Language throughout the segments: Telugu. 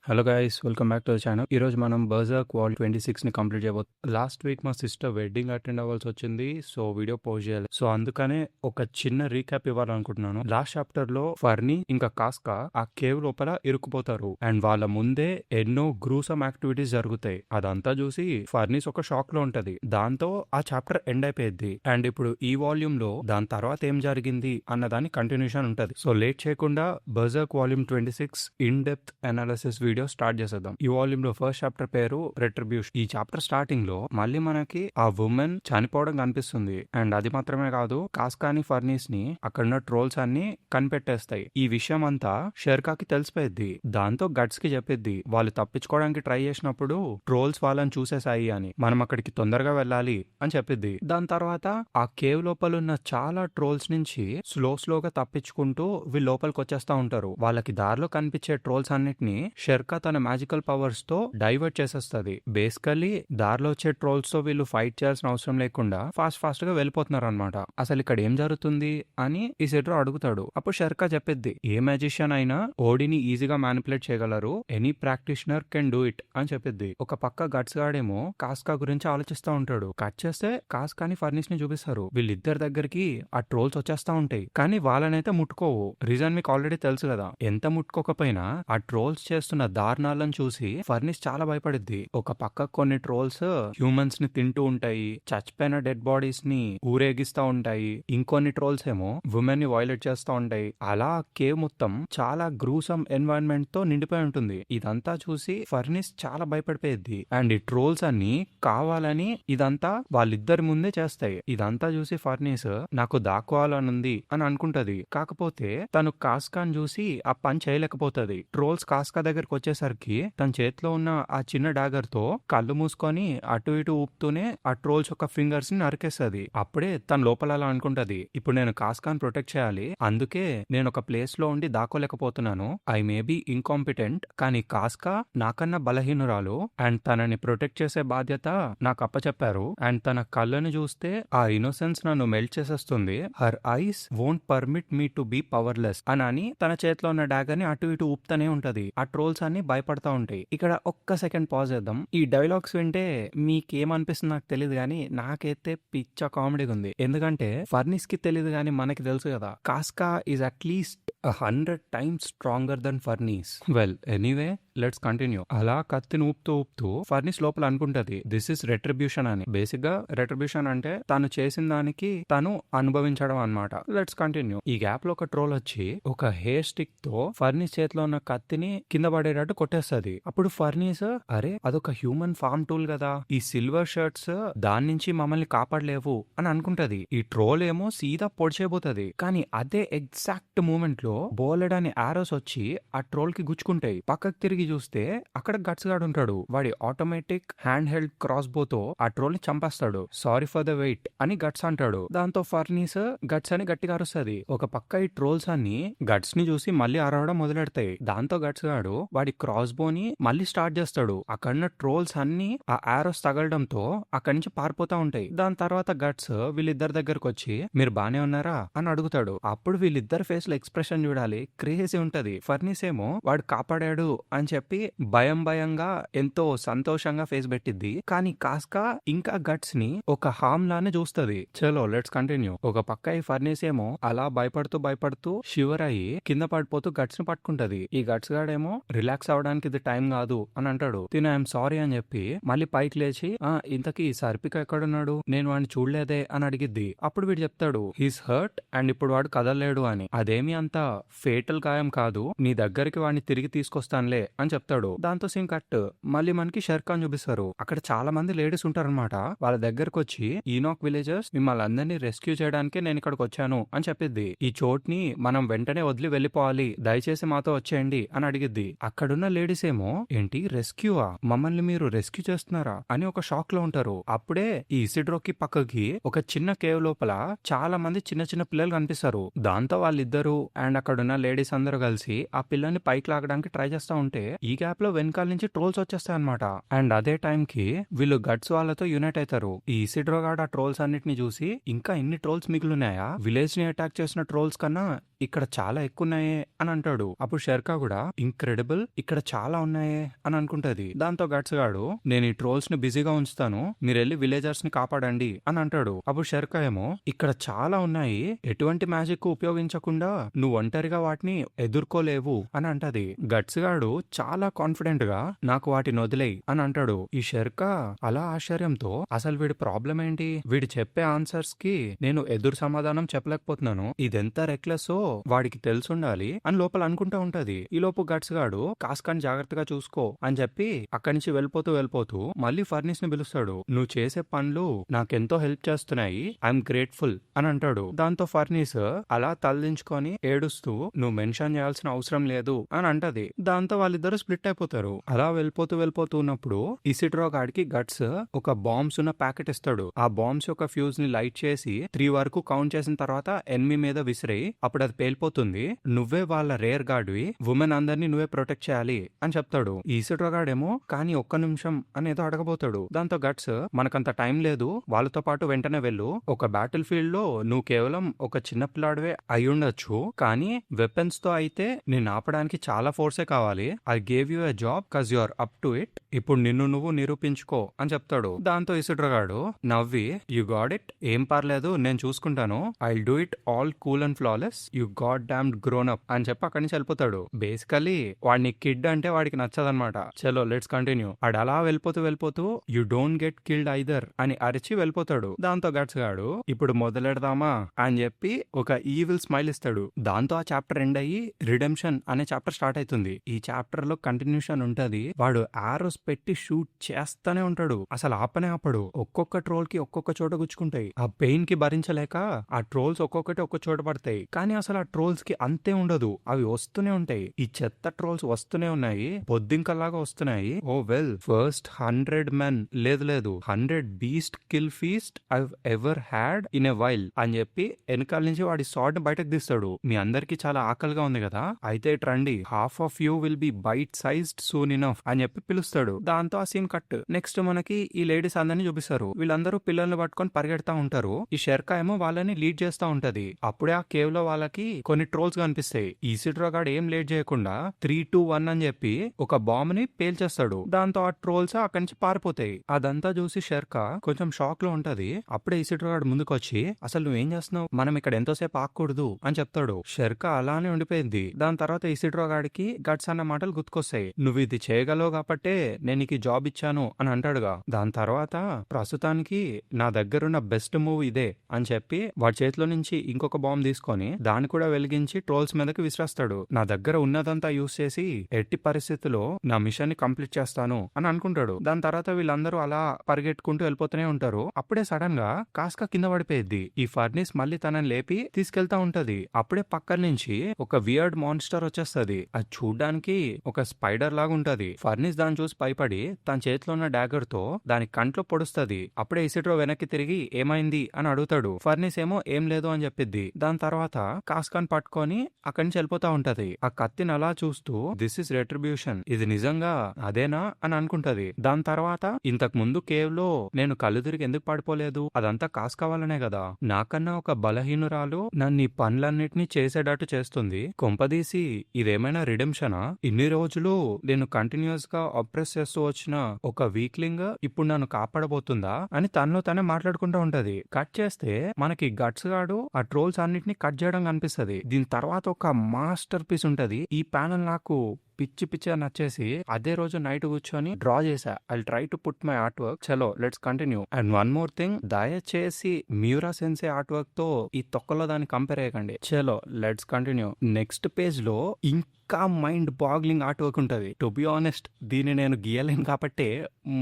Hello guys, welcome back to the channel. ఈరోజు మనం బర్జర్క్ వాల్ 26ని కంప్లీట్ చేయబోతున్నాం. లాస్ట్ వీక్ మా సిస్టర్ వెడ్డింగ్ అటెండ్ అవ్వాల్సి వచ్చింది, సో వీడియో పోస్ట్ చేయాలి. సో అందుకనే ఒక చిన్న రీక్యాప్ ఇవ్వాలనుకుంటున్నాను. లాస్ట్ చాప్టర్ లో ఫర్నీ ఇంకా కాస్కా ఆ కేవ్ లోపల ఇరుక్కుపోతారు అండ్ వాళ్ళ ముందే ఎన్నో గ్రూసమ్ యాక్టివిటీస్ జరుగుతాయి. అదంతా చూసి ఫర్నీస్ ఒక షాక్ లో ఉంటది. దాంతో ఆ చాప్టర్ ఎండ్ అయిపోయింది. అండ్ ఇప్పుడు ఈ వాల్యూమ్ లో దాని తర్వాత ఏం జరిగింది అన్నదాని కంటిన్యూషన్ ఉంటది. సో లేట్ చేయకుండా Berserk volume 26 in depth analysis video start చేసేద్దాం. ఈ వాల్యూమ్ లో ఫస్ట్ చాప్టర్ పేరు రెట్రిబ్యూషన్. ఈ చాప్టర్ స్టార్టింగ్ లో మళ్ళీ మనకి ఆ ఉమెన్ చనిపోవడం కనిపిస్తుంది. అండ్ అది మాత్రమే కాదు, కాస్కాని ఫర్నీస్ ని అక్కడున్న ట్రోల్స్ అన్ని కనిపెట్టేస్తాయి. ఈ విషయం అంతా షెర్కాకి తెలిసిపోయింది. దాంతో గట్స్ కి చెప్పిద్ది వాళ్ళు తప్పించుకోవడానికి ట్రై చేసినప్పుడు ట్రోల్స్ వాళ్ళని చూసేసాయి అని, మనం అక్కడికి తొందరగా వెళ్ళాలి అని చెప్పిద్ది. దాని తర్వాత ఆ కేవ్ లోపల ఉన్న చాలా ట్రోల్స్ నుంచి స్లోగా తప్పించుకుంటూ వీళ్ళు లోపలికి వచ్చేస్తా ఉంటారు. వాళ్ళకి దారిలో కనిపించే ట్రోల్స్ అన్నిటిని షెర్కా తన మ్యాజికల్ పవర్స్ తో డైవర్ట్ చేసేస్తుంది. బేసికల్లీ దారిలో వచ్చే ట్రోల్స్ తో వీళ్ళు ఫైట్ చేయాల్సిన అవసరం లేకుండా ఫాస్ట్ గా వెళ్ళిపోతున్నారు అనమాట. అసలు ఇక్కడ ఏం జరుగుతుంది అని ఈ సెడ్రో అడుగుతాడు. అప్పుడు షెర్కా చెప్పిద్ది, ఏ మ్యాజిషియన్ అయినా ఓడిని ఈజీగా మ్యానిపులేట్ చేయగలరు, any practitioner can do it అని చెప్పిద్ది. ఒక పక్క గట్స్ గాడేమో కాస్కా గురించి ఆలోచిస్తా ఉంటాడు. కట్ చేస్తే కాస్కాని ఫర్నిస్ ని చూపిస్తారు. వీళ్ళిద్దరి దగ్గరికి ఆ ట్రోల్స్ వచ్చేస్తా ఉంటాయి, కానీ వాళ్ళనైతే ముట్టుకోవు. రీజన్ మీకు ఆల్రెడీ తెలుసు కదా. ఎంత ముట్టుకోకపోయినా ఆ ట్రోల్స్ చేస్తున్న దారుణాలను చూసి ఫర్నిస్ చాలా భయపడిద్ది. ఒక పక్క కొన్ని ట్రోల్స్ హ్యూమన్స్ ని తింటూ ఉంటాయి, చచ్చిపోయిన డెడ్ బాడీస్ ని ఊరేగిస్తా ఉంటాయి. ఇంకొన్ని ట్రోల్స్ ఏమో ఉమెన్ ని వైలేట్ చేస్తా ఉంటాయి. అలా కేవ్ మొత్తం చాలా గ్రూసమ్ ఎన్వైరన్మెంట్ తో నిండిపోయి ఉంటుంది. ఇదంతా చూసి ఫర్నిస్ చాలా భయపడిపోయింది. అండ్ ఈ ట్రోల్స్ అన్ని కావాలని ఇదంతా వాళ్ళిద్దరి ముందే చేస్తాయి. ఇదంతా చూసి ఫర్నిస్ నాకు దాక్కోవాలనుంది అని అనుకుంటది. కాకపోతే తను కాస్కాన్ చూసి ఆ పని చేయలేకపోతుంది. ట్రోల్స్ కాస్కా దగ్గరకు వచ్చేసరికి తన చేతిలో ఉన్న ఆ చిన్న డాగర్ తో కళ్ళు మూసుకొని అటు ఇటు ఊపుతూనే ఆ ట్రోల్స్ యొక్క ఫింగర్స్ ని నరికేస్తుంది. అప్పుడే తన లోపల అలా అనుకుంటది, ఇప్పుడు నేను కాస్కాన్ ప్రొటెక్ట్ చేయాలి, అందుకే నేను ఒక ప్లేస్ లో ఉండి దాక్కోలేకపోతున్నాను. ఐ మే బి ఇన్కాంపిటెంట్, కానీ కాస్కా నాకన్నా బలహీనురాలు అండ్ తనని ప్రొటెక్ట్ చేసే బాధ్యత నాకు అప్పచెప్పారు. అండ్ తన కళ్ళని చూస్తే ఆ ఇన్నోసెన్స్ నన్ను మెల్ట్ చేసేస్తుంది. Her eyes won't permit me to be powerless అని తన చేతిలో ఉన్న డాగర్ ని అటు ఇటు ఊపుతూనే ఉంటది. ఆ ట్రోల్స్ అన్ని భయపడతా ఉంటాయి. ఇక్కడ ఒక్క సెకండ్ పాజ్ చేద్దాం. ఈ డైలాగ్స్ వింటే మీకేమనిపిస్తుంది నాకు తెలియదు, కానీ నాకైతే పిచ్చ కామెడీగా ఉంది. ఎందుకంటే ఫర్నిస్ కి తెలియదు కానీ మనకి తెలుసు కదా, కాస్కా ఈజ్ అట్లీస్ట్ 100 times stronger than Farnese. Well anyway, let's continue. అలా కత్తిని ఊపుతూ ఫర్నిస్ లోపల అనుకుంటది దిస్ ఇస్ రెట్రిబ్యూషన్ అని. బేసిక్ గా రెట్రిబ్యూషన్ అంటే తను చేసిన దానికి తను అనుభవించడం అన్నమాట. Let's continue. ఈ గ్యాప్ లో ఒక ట్రోల్ వచ్చి ఒక హెయిర్ స్టిక్ తో ఫర్నిస్ చేతిలో ఉన్న కత్తిని కింద పడేటట్టు కొట్టేస్తుంది. అప్పుడు ఫర్నీస్, అరే అదొక హ్యూమన్ ఫార్మ్ టూల్ కదా, ఈ సిల్వర్ షర్ట్స్ దాని నుంచి మమ్మల్ని కాపాడలేవు అని అనుకుంటది. ఈ ట్రోల్ ఏమో సీదా పొడిచేయబోతుంది. కానీ అదే ఎగ్జాక్ట్ మూమెంట్ లో బోలెడని ఆరోస్ వచ్చి ఆ ట్రోల్ కి గుచ్చుకుంటాయి. పక్కకు తిరిగి చూస్తే అక్కడ గట్స్ గాడు ఉంటాడు. వాడి ఆటోమేటిక్ హ్యాండ్ హెల్డ్ క్రాస్ బోతో ఆ ట్రోల్ ని చంపేస్తాడు. సారీ ఫర్ ద వెయిట్ అని గట్స్ అంటాడు. దాంతో ఫర్నీస్ గట్స్ అని గట్టిగా అరుస్తుంది. ఒక పక్క ఈ ట్రోల్స్ అన్ని గట్స్ ని చూసి మళ్ళీ అరవడం మొదలెడతాయి. దాంతో గట్స్ గాడు వాడి క్రాస్ బోని మళ్ళీ స్టార్ట్ చేస్తాడు. అక్కడున్న ట్రోల్స్ అన్ని ఆ ఆరోస్ తగలడంతో అక్కడి నుంచి పారిపోతా ఉంటాయి. దాని తర్వాత గట్స్ వీళ్ళిద్దరి దగ్గరకు వచ్చి మీరు బానే ఉన్నారా అని అడుగుతాడు. అప్పుడు వీళ్ళిద్దరు ఫేస్ లో ఎక్స్ప్రెషన్ చూడాలి, క్రేజీ ఉంటది. ఫర్నీస్ ఏమో వాడు కాపాడాడు అని చెప్పి భయంగా ఎంతో సంతోషంగా ఫేస్ పెట్టిద్ది. కానీ కాస్కా ఇంకా గట్స్ ని ఒక హామ్ లానే చూస్తది. చలో లెట్స్ కంటిన్యూ. ఒక పక్క ఈ ఫర్నీస్ ఏమో అలా భయపడుతూ షివర్ అయ్యి కింద పడిపోతూ గట్స్ ని పట్టుకుంటది. ఈ గట్స్ గాడేమో రిలాక్స్ అవడానికి ఇది టైం కాదు అని అంటాడు. తిను ఐఎమ్ సారీ అని చెప్పి మళ్ళీ పైకి లేచి ఇంతకీ సర్పిక ఎక్కడున్నాడు, నేను వాడిని చూడలేదే అని అడిగిద్ది. అప్పుడు వీడు చెప్తాడు హీస్ హర్ట్ అండ్ ఇప్పుడు వాడు కదలలేడు అని. అదేమి అంత ఫేటల్ గాయం కాదు, నీ దగ్గరికి వాడిని తిరిగి తీసుకొస్తానులే అని చెప్తాడు. దాంతో సీన్ కట్. మళ్ళీ మనకి షెర్కాన్ చూపిస్తారు. అక్కడ చాలా మంది లేడీస్ ఉంటారనమాట. వాళ్ళ దగ్గరకు వచ్చి ఈనాక్ విలేజర్స్ మిమ్మల్ని అందరినీ రెస్క్యూ చేయడానికే నేను ఇక్కడికి వచ్చాను అని చెప్పిద్ది. ఈ చోట్ని మనం వెంటనే వదిలి వెళ్ళిపోవాలి, దయచేసి మాతో వచ్చేయండి అని అడిగిద్ది. అక్కడున్న లేడీస్ ఏమో ఏంటి రెస్క్యూవా, మమ్మల్ని మీరు రెస్క్యూ చేస్తున్నారా అని ఒక షాక్ లో ఉంటారు. అప్పుడే ఈ ఇసిడ్రోకి పక్కకి ఒక చిన్న కేవ్ లోపల చాలా మంది చిన్న పిల్లలు కనిపిస్తారు. దాంతో వాళ్ళిద్దరూ అండ్ అక్కడున్న లేడీస్ అందరూ కలిసి ఆ పిల్లని పైకి లాగడానికి ట్రై చేస్తా ఉంటే ఈ గ్యాప్ లో వెనకాల నుంచి ట్రోల్స్ వచ్చేస్తాయి అనమాట. అండ్ అదే టైం కి వీళ్ళు గట్స్ వాళ్ళతో యునైట్ అవుతారు. ఈ ఇసిడ్రో గాడు ఆ ట్రోల్స్ అన్నిటిని చూసి ఇంకా ఇన్ని ట్రోల్స్ మిగిలినాయా, విలేజ్ ని అటాక్ చేసిన ట్రోల్స్ కన్నా ఇక్కడ చాలా ఎక్కువ ఉన్నాయే అని అంటాడు. అప్పుడు షెర్కా కూడా ఇంక్రెడిబుల్, ఇక్కడ చాలా ఉన్నాయే అని అనుకుంటది. దాంతో గట్స్ గాడు నేను ఈ ట్రోల్స్ ని బిజీగా ఉంచుతాను, మీరు వెళ్ళి విలేజర్స్ ని కాపాడండి అని అంటాడు. అప్పుడు షెర్కా ఏమో ఇక్కడ చాలా ఉన్నాయి, ఎటువంటి మ్యాజిక్ ఉపయోగించకుండా నువ్వు ఒంటరిగా వాటిని ఎదుర్కోలేవు అని అంటది. గట్స్ గాడు చాలా కాన్ఫిడెంట్ గా నాకు వాటిని వదిలేయి అని అంటాడు. ఈ షెర్కా అలా ఆశ్చర్యంతో అసలు వీడి ప్రాబ్లం ఏంటి, వీడు చెప్పే ఆన్సర్స్ కి నేను ఎదురు సమాధానం చెప్పలేకపోతున్నాను, ఇదెంత రెక్లెస్ వాడికి తెలుసుండాలి అని లోపల అనుకుంటా ఉంటది. ఈ లోపు గట్స్ గాడు కాస్కాని జాగ్రత్తగా చూసుకో అని చెప్పి అక్కడి నుంచి వెళ్ళిపోతూ మళ్ళీ ఫర్నిస్ ని పిలుస్తాడు. నువ్వు చేసే పనులు నాకెంతో హెల్ప్ చేస్తున్నాయి, ఐఎమ్ గ్రేట్ఫుల్ అని అంటాడు. దాంతో ఫర్నిస్ అలా తలదించుకొని ఏడుస్తూ నువ్వు మెన్షన్ చేయాల్సిన అవసరం లేదు అని అంటది. దాంతో వాళ్ళిద్దరు స్ప్లిట్ అయిపోతారు. అలా వెళ్ళిపోతూ ఉన్నప్పుడు ఇసిడ్రో గాడికి గట్స్ ఒక బాంబ్స్ ఉన్న ప్యాకెట్ ఇస్తాడు. ఆ బాంబ్స్ యొక్క ఫ్యూజ్ ని లైట్ చేసి 3 వరకు కౌంట్ చేసిన తర్వాత ఎనిమి మీద విసిరి అప్పుడు అది పేలిపోతుంది. నువ్వే వాళ్ళ రేర్ గార్డ్వి, ఉమెన్ అందరినీ నువ్వే ప్రొటెక్ట్ చేయాలి అని చెప్తాడు. ఈ ఇసిడ్రో గాడేమో కానీ ఒక్క నిమిషం అనేదో అడగబోతాడు. దాంతో గట్స్ మనకంత టైం లేదు, వాళ్ళతో పాటు వెంటనే వెళ్ళు, ఒక బ్యాటిల్ ఫీల్డ్ లో నువ్వు కేవలం ఒక చిన్న పిల్లాడివే అయి ఉండొచ్చు, కానీ వెపన్స్ తో అయితే నేను ఆపడానికి చాలా ఫోర్సే కావాలి. I gave you a job cause you are up to it, ఇప్పుడు నిన్ను నువ్వు నిరూపించుకో అని చెప్తాడు. దాంతో ఇసిడ్రో గాడు నవ్వి యు గాట్ ఇట్, ఏం పర్లేదు నేను చూసుకుంటాను, I do it all cool and flawless, you got damned grown up అని చెప్పి అక్కడి నుంచి వెళ్ళిపోతాడు. బేసికలీ వాడిని కిడ్ అంటే వాడికి నచ్చదనమాట. చలో లెట్స్ కంటిన్యూ. వాడు అలా వెళ్ళిపోతూ you don't get killed either అని అరిచి వెళ్ళిపోతాడు. దాంతో గట్స్ గాడు ఇప్పుడు మొదలెడదామా అని చెప్పి ఒక ఈవిల్ స్మైల్ ఇస్తాడు. దాంతో ఆ చాప్టర్ ఎండ్ అయ్యి రిడెంప్షన్ అనే చాప్టర్ స్టార్ట్ అవుతుంది. ఈ చాప్టర్ లో కంటిన్యూషన్ ఉంటది. వాడు ఆరోస్ పెట్టి షూట్ చేస్తానే ఉంటాడు, అసలు ఆపనే ఆపడు. ఒక్కొక్క ట్రోల్ కి ఒక్కొక్క చోట గుచ్చుకుంటాయి. ఆ పెయిన్ కి భరించలేక ఆ ట్రోల్స్ ఒక్కొక్కటి ఒక్క చోట పడతాయి. కానీ అసలు ఆ ట్రోల్స్ కి అంతే ఉండదు, అవి వస్తూనే ఉంటాయి. ఈ చెత్త ట్రోల్స్ వస్తూనే ఉన్నాయి, బొద్దింకలాగా వస్తున్నాయి. ఓ వెల్, ఫస్ట్ 100 men లేదు 100 beast kill feast I've ever had in a while అని చెప్పి వెనకాల నుంచి వాడి సాడ్ బయటకు తీస్తాడు. మీ అందరికి చాలా ఆకలిగా ఉంది కదా, అయితే ట్రండి, half of you will be bite sized soon enough అని చెప్పి పిలుస్తాడు. దాంతో ఆ సీన్ కట్. నెక్స్ట్ మనకి ఈ లేడీస్ అందరినీ చూపిస్తారు. వీళ్ళందరూ పిల్లల్ని పట్టుకొని పరిగెడతా ఉంటారు. ఈ షెర్కా ఏమో వాళ్ళని లీడ్ చేస్తా ఉంటది. అప్పుడే ఆ కేవ్ లో వాళ్ళకి కొన్ని ట్రోల్స్ కనిపిస్తాయి. ఇసిడ్రో గాడు ఏం లేట్ చేయకుండా 3, 2, 1 అని చెప్పి ఒక బాంబ్ ని పేల్చేస్తాడు. దాంతో ఆ ట్రోల్స్ అక్కడి నుంచి పారిపోతాయి. అదంతా చూసి షెర్కా కొంచెం షాక్ లో ఉంటది. అప్పుడే ఇసిడ్రో గాడు ముందుకు వచ్చి అసలు నువ్వేం చేస్తున్నావు, మనం ఇక్కడ ఎంతోసేపు ఆగకూడదు అని చెప్తాడు. షెర్కా అలానే ఉండిపోయింది. దాని తర్వాత ఇసిడ్రో గాడికి గట్స్ అన్న మాటలు గుర్తుకొస్తాయి. నువ్వు ఇది చేయగలవు కాబట్టే నేను నీకు జాబ్ ఇచ్చాను అని అంటాడుగా. దాని తర్వాత ప్రస్తుతానికి నా దగ్గరున్న బెస్ట్ మూవ్ ఇదే అని చెప్పి వాడి చేతిలో నుంచి ఇంకొక బాంబ్ తీసుకొని దాన్ని కూడా వెలిగించి ట్రోల్స్ మీదకి విసిరేస్తాడు. నా దగ్గర ఉన్నదంతా యూజ్ చేసి ఎట్టి పరిస్థితుల్లో నా మిషన్ ని కంప్లీట్ చేస్తాను అని అనుకుంటాడు. దాని తర్వాత వీళ్ళందరూ అలా పరిగెట్టుకుంటూ వెళ్ళిపోతూనే ఉంటారు. అప్పుడే సడన్ గా కాస్క కింద పడిపోయింది. ఈ ఫర్నిస్ మళ్ళీ తనని లేపి తీసుకెళ్తా ఉంటది. అప్పుడే పక్కన నుంచి ఒక వియర్డ్ మాన్స్టర్ వచ్చేస్తది. అది చూడ్డానికి ఒక స్పైడర్ లాగా ఉంటది. ఫర్నిస్ దాన్ని చూసి భయపడి తన చేతిలో ఉన్న డాగర్ తో దాని కంట్లో పొడుస్తుంది. అప్పుడే ఇసిడ్రో వెనక్కి తిరిగి ఏమైంది అని అడుగుతాడు. ఫర్నిస్ ఏమో ఏం లేదు అని చెప్పిద్ది. దాని తర్వాత కాస్కాన్ పట్టుకొని అక్కడి నుంచి వెళ్ళిపోతా ఉంటది. ఆ కత్తిని అలా చూస్తూ దిస్ ఇస్ రెట్రిబ్యూషన్, ఇది నిజంగా అదేనా అని అనుకుంటది. దాని తర్వాత ఇంతకు ముందు కేవ్ లో నేను కళ్ళు తిరిగి ఎందుకు పడిపోలేదు, అదంతా కాస్కా వల్లనే కదా, నాకన్నా ఒక బలహీనురాలు నన్ను ఈ పనులన్నిటినీ చేసేటట్టు చేస్తుంది, కొంపదీసి ఇదేమైనా రిడెంప్షనా, ఇన్ని రోజులు నేను కంటిన్యూస్ గా అప్రెస్ చేస్తూ వచ్చిన ఒక వీక్లింగ్ ఇప్పుడు నన్ను కాపాడబోతుందా అని తనలో తనే మాట్లాడుకుంటూ ఉంటది. కట్ చేస్తే మనకి గట్స్ గాడు ఆ ట్రోల్స్ అన్నిటిని కట్ చేయడం కనిపిస్తది. దీని తర్వాత ఒక మాస్టర్ పీస్ ఉంటది. ఈ ప్యానల్ నాకు పిచ్చి నచ్చేసి అదే రోజు నైట్ కూర్చొని డ్రా చేశా. I try to put my artwork. చలో let's continue. And one more thing, దయచేసి మ్యూరా సెన్సే ఆర్ట్ వర్క్ తో ఈ తొక్కలో దాన్ని కంపేర్ చేయకండి. చలో లెట్స్ కంటిన్యూ. నెక్స్ట్ పేజ్ లో ఇంకా మైండ్ బాగ్లింగ్ ఆర్ట్ వర్క్ ఉంటది. టు బి ఆనెస్ట్ దీన్ని నేను గీయలేను కాబట్టి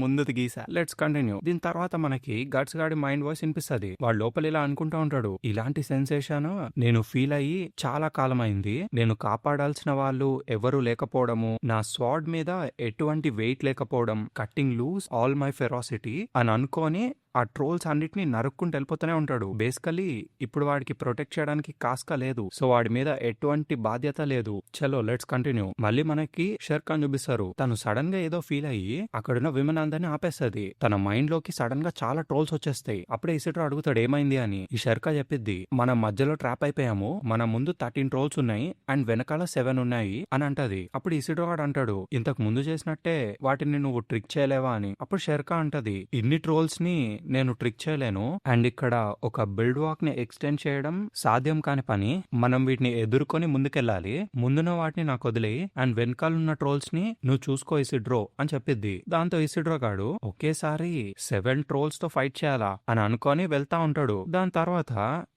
ముందుది గీసా. Let's continue. దీని తర్వాత మనకి గట్స్ గాడి మైండ్ వాయిస్ వినిపిస్తుంది. వాడు లోపల ఇలా అనుకుంటా ఉంటాడు, ఇలాంటి సెన్సేషన్ నేను ఫీల్ అయ్యి చాలా కాలం అయింది, నేను కాపాడాల్సిన వాళ్ళు ఎవరు లేకపోవడము, నా స్వాడ్ మీద ఎటువంటి వెయిట్ లేకపోవడం, కట్టింగ్ లూజ్ ఆల్ మై ఫెరాసిటీ అని అనుకొని ఆ ట్రోల్స్ అన్నిటిని నరుక్కుంటూ వెళ్ళిపోతూనే ఉంటాడు. బేసికలీ ఇప్పుడు వాడికి ప్రొటెక్ట్ చేయడానికి కాస్క లేదు. సో వాడి మీద ఎటువంటి బాధ్యత లేదు. చలో లెట్స్ కంటిన్యూ. మళ్ళీ మనకి షేర్ ఖాన్ చూపిస్తారు. తను సడన్ గా ఏదో ఫీల్ అయ్యి అక్కడున్న విమెన్ అందరినీ ఆపేస్తుంది. తన మైండ్ లోకి సడన్ గా చాలా ట్రోల్స్ వచ్చేస్తాయి. అప్పుడే ఇసిడ్రో అడుగుతాడు ఏమైంది అని. ఈ షేర్ ఖాన్ చెప్పిద్ది, మనం మధ్యలో ట్రాప్ అయిపోయాము, మన ముందు 13 ట్రోల్స్ ఉన్నాయి అండ్ వెనకాల 7 ఉన్నాయి అని అంటది. అప్పుడు ఇసిడ్రో గాడు అంటాడు, ఇంతకు ముందు చేసినట్టే వాటిని నువ్వు ట్రిక్ చేయలేవా అని. అప్పుడు షేర్ ఖాన్ అంటది, ఇన్ని ట్రోల్స్ ని నేను ట్రిక్ చేయలేను అండ్ ఇక్కడ ఒక బిల్డ్ వాక్ ని ఎక్స్టెండ్ చేయడం సాధ్యం కాని పని. మనం వీటిని ఎదుర్కొని ముందుకెళ్ళాలి. ముందున్న వాటిని నాకు వదిలేయి అండ్ వెనకాలన్న ట్రోల్స్ ని నువ్వు చూసుకో ఇసిడ్రో అని చెప్పిద్ది. దాంతో ఇసిడ్రో గాడు ఒకేసారి 7 ట్రోల్స్ తో ఫైట్ చేయాలా అని అనుకొని వెళ్తా ఉంటాడు. దాని తర్వాత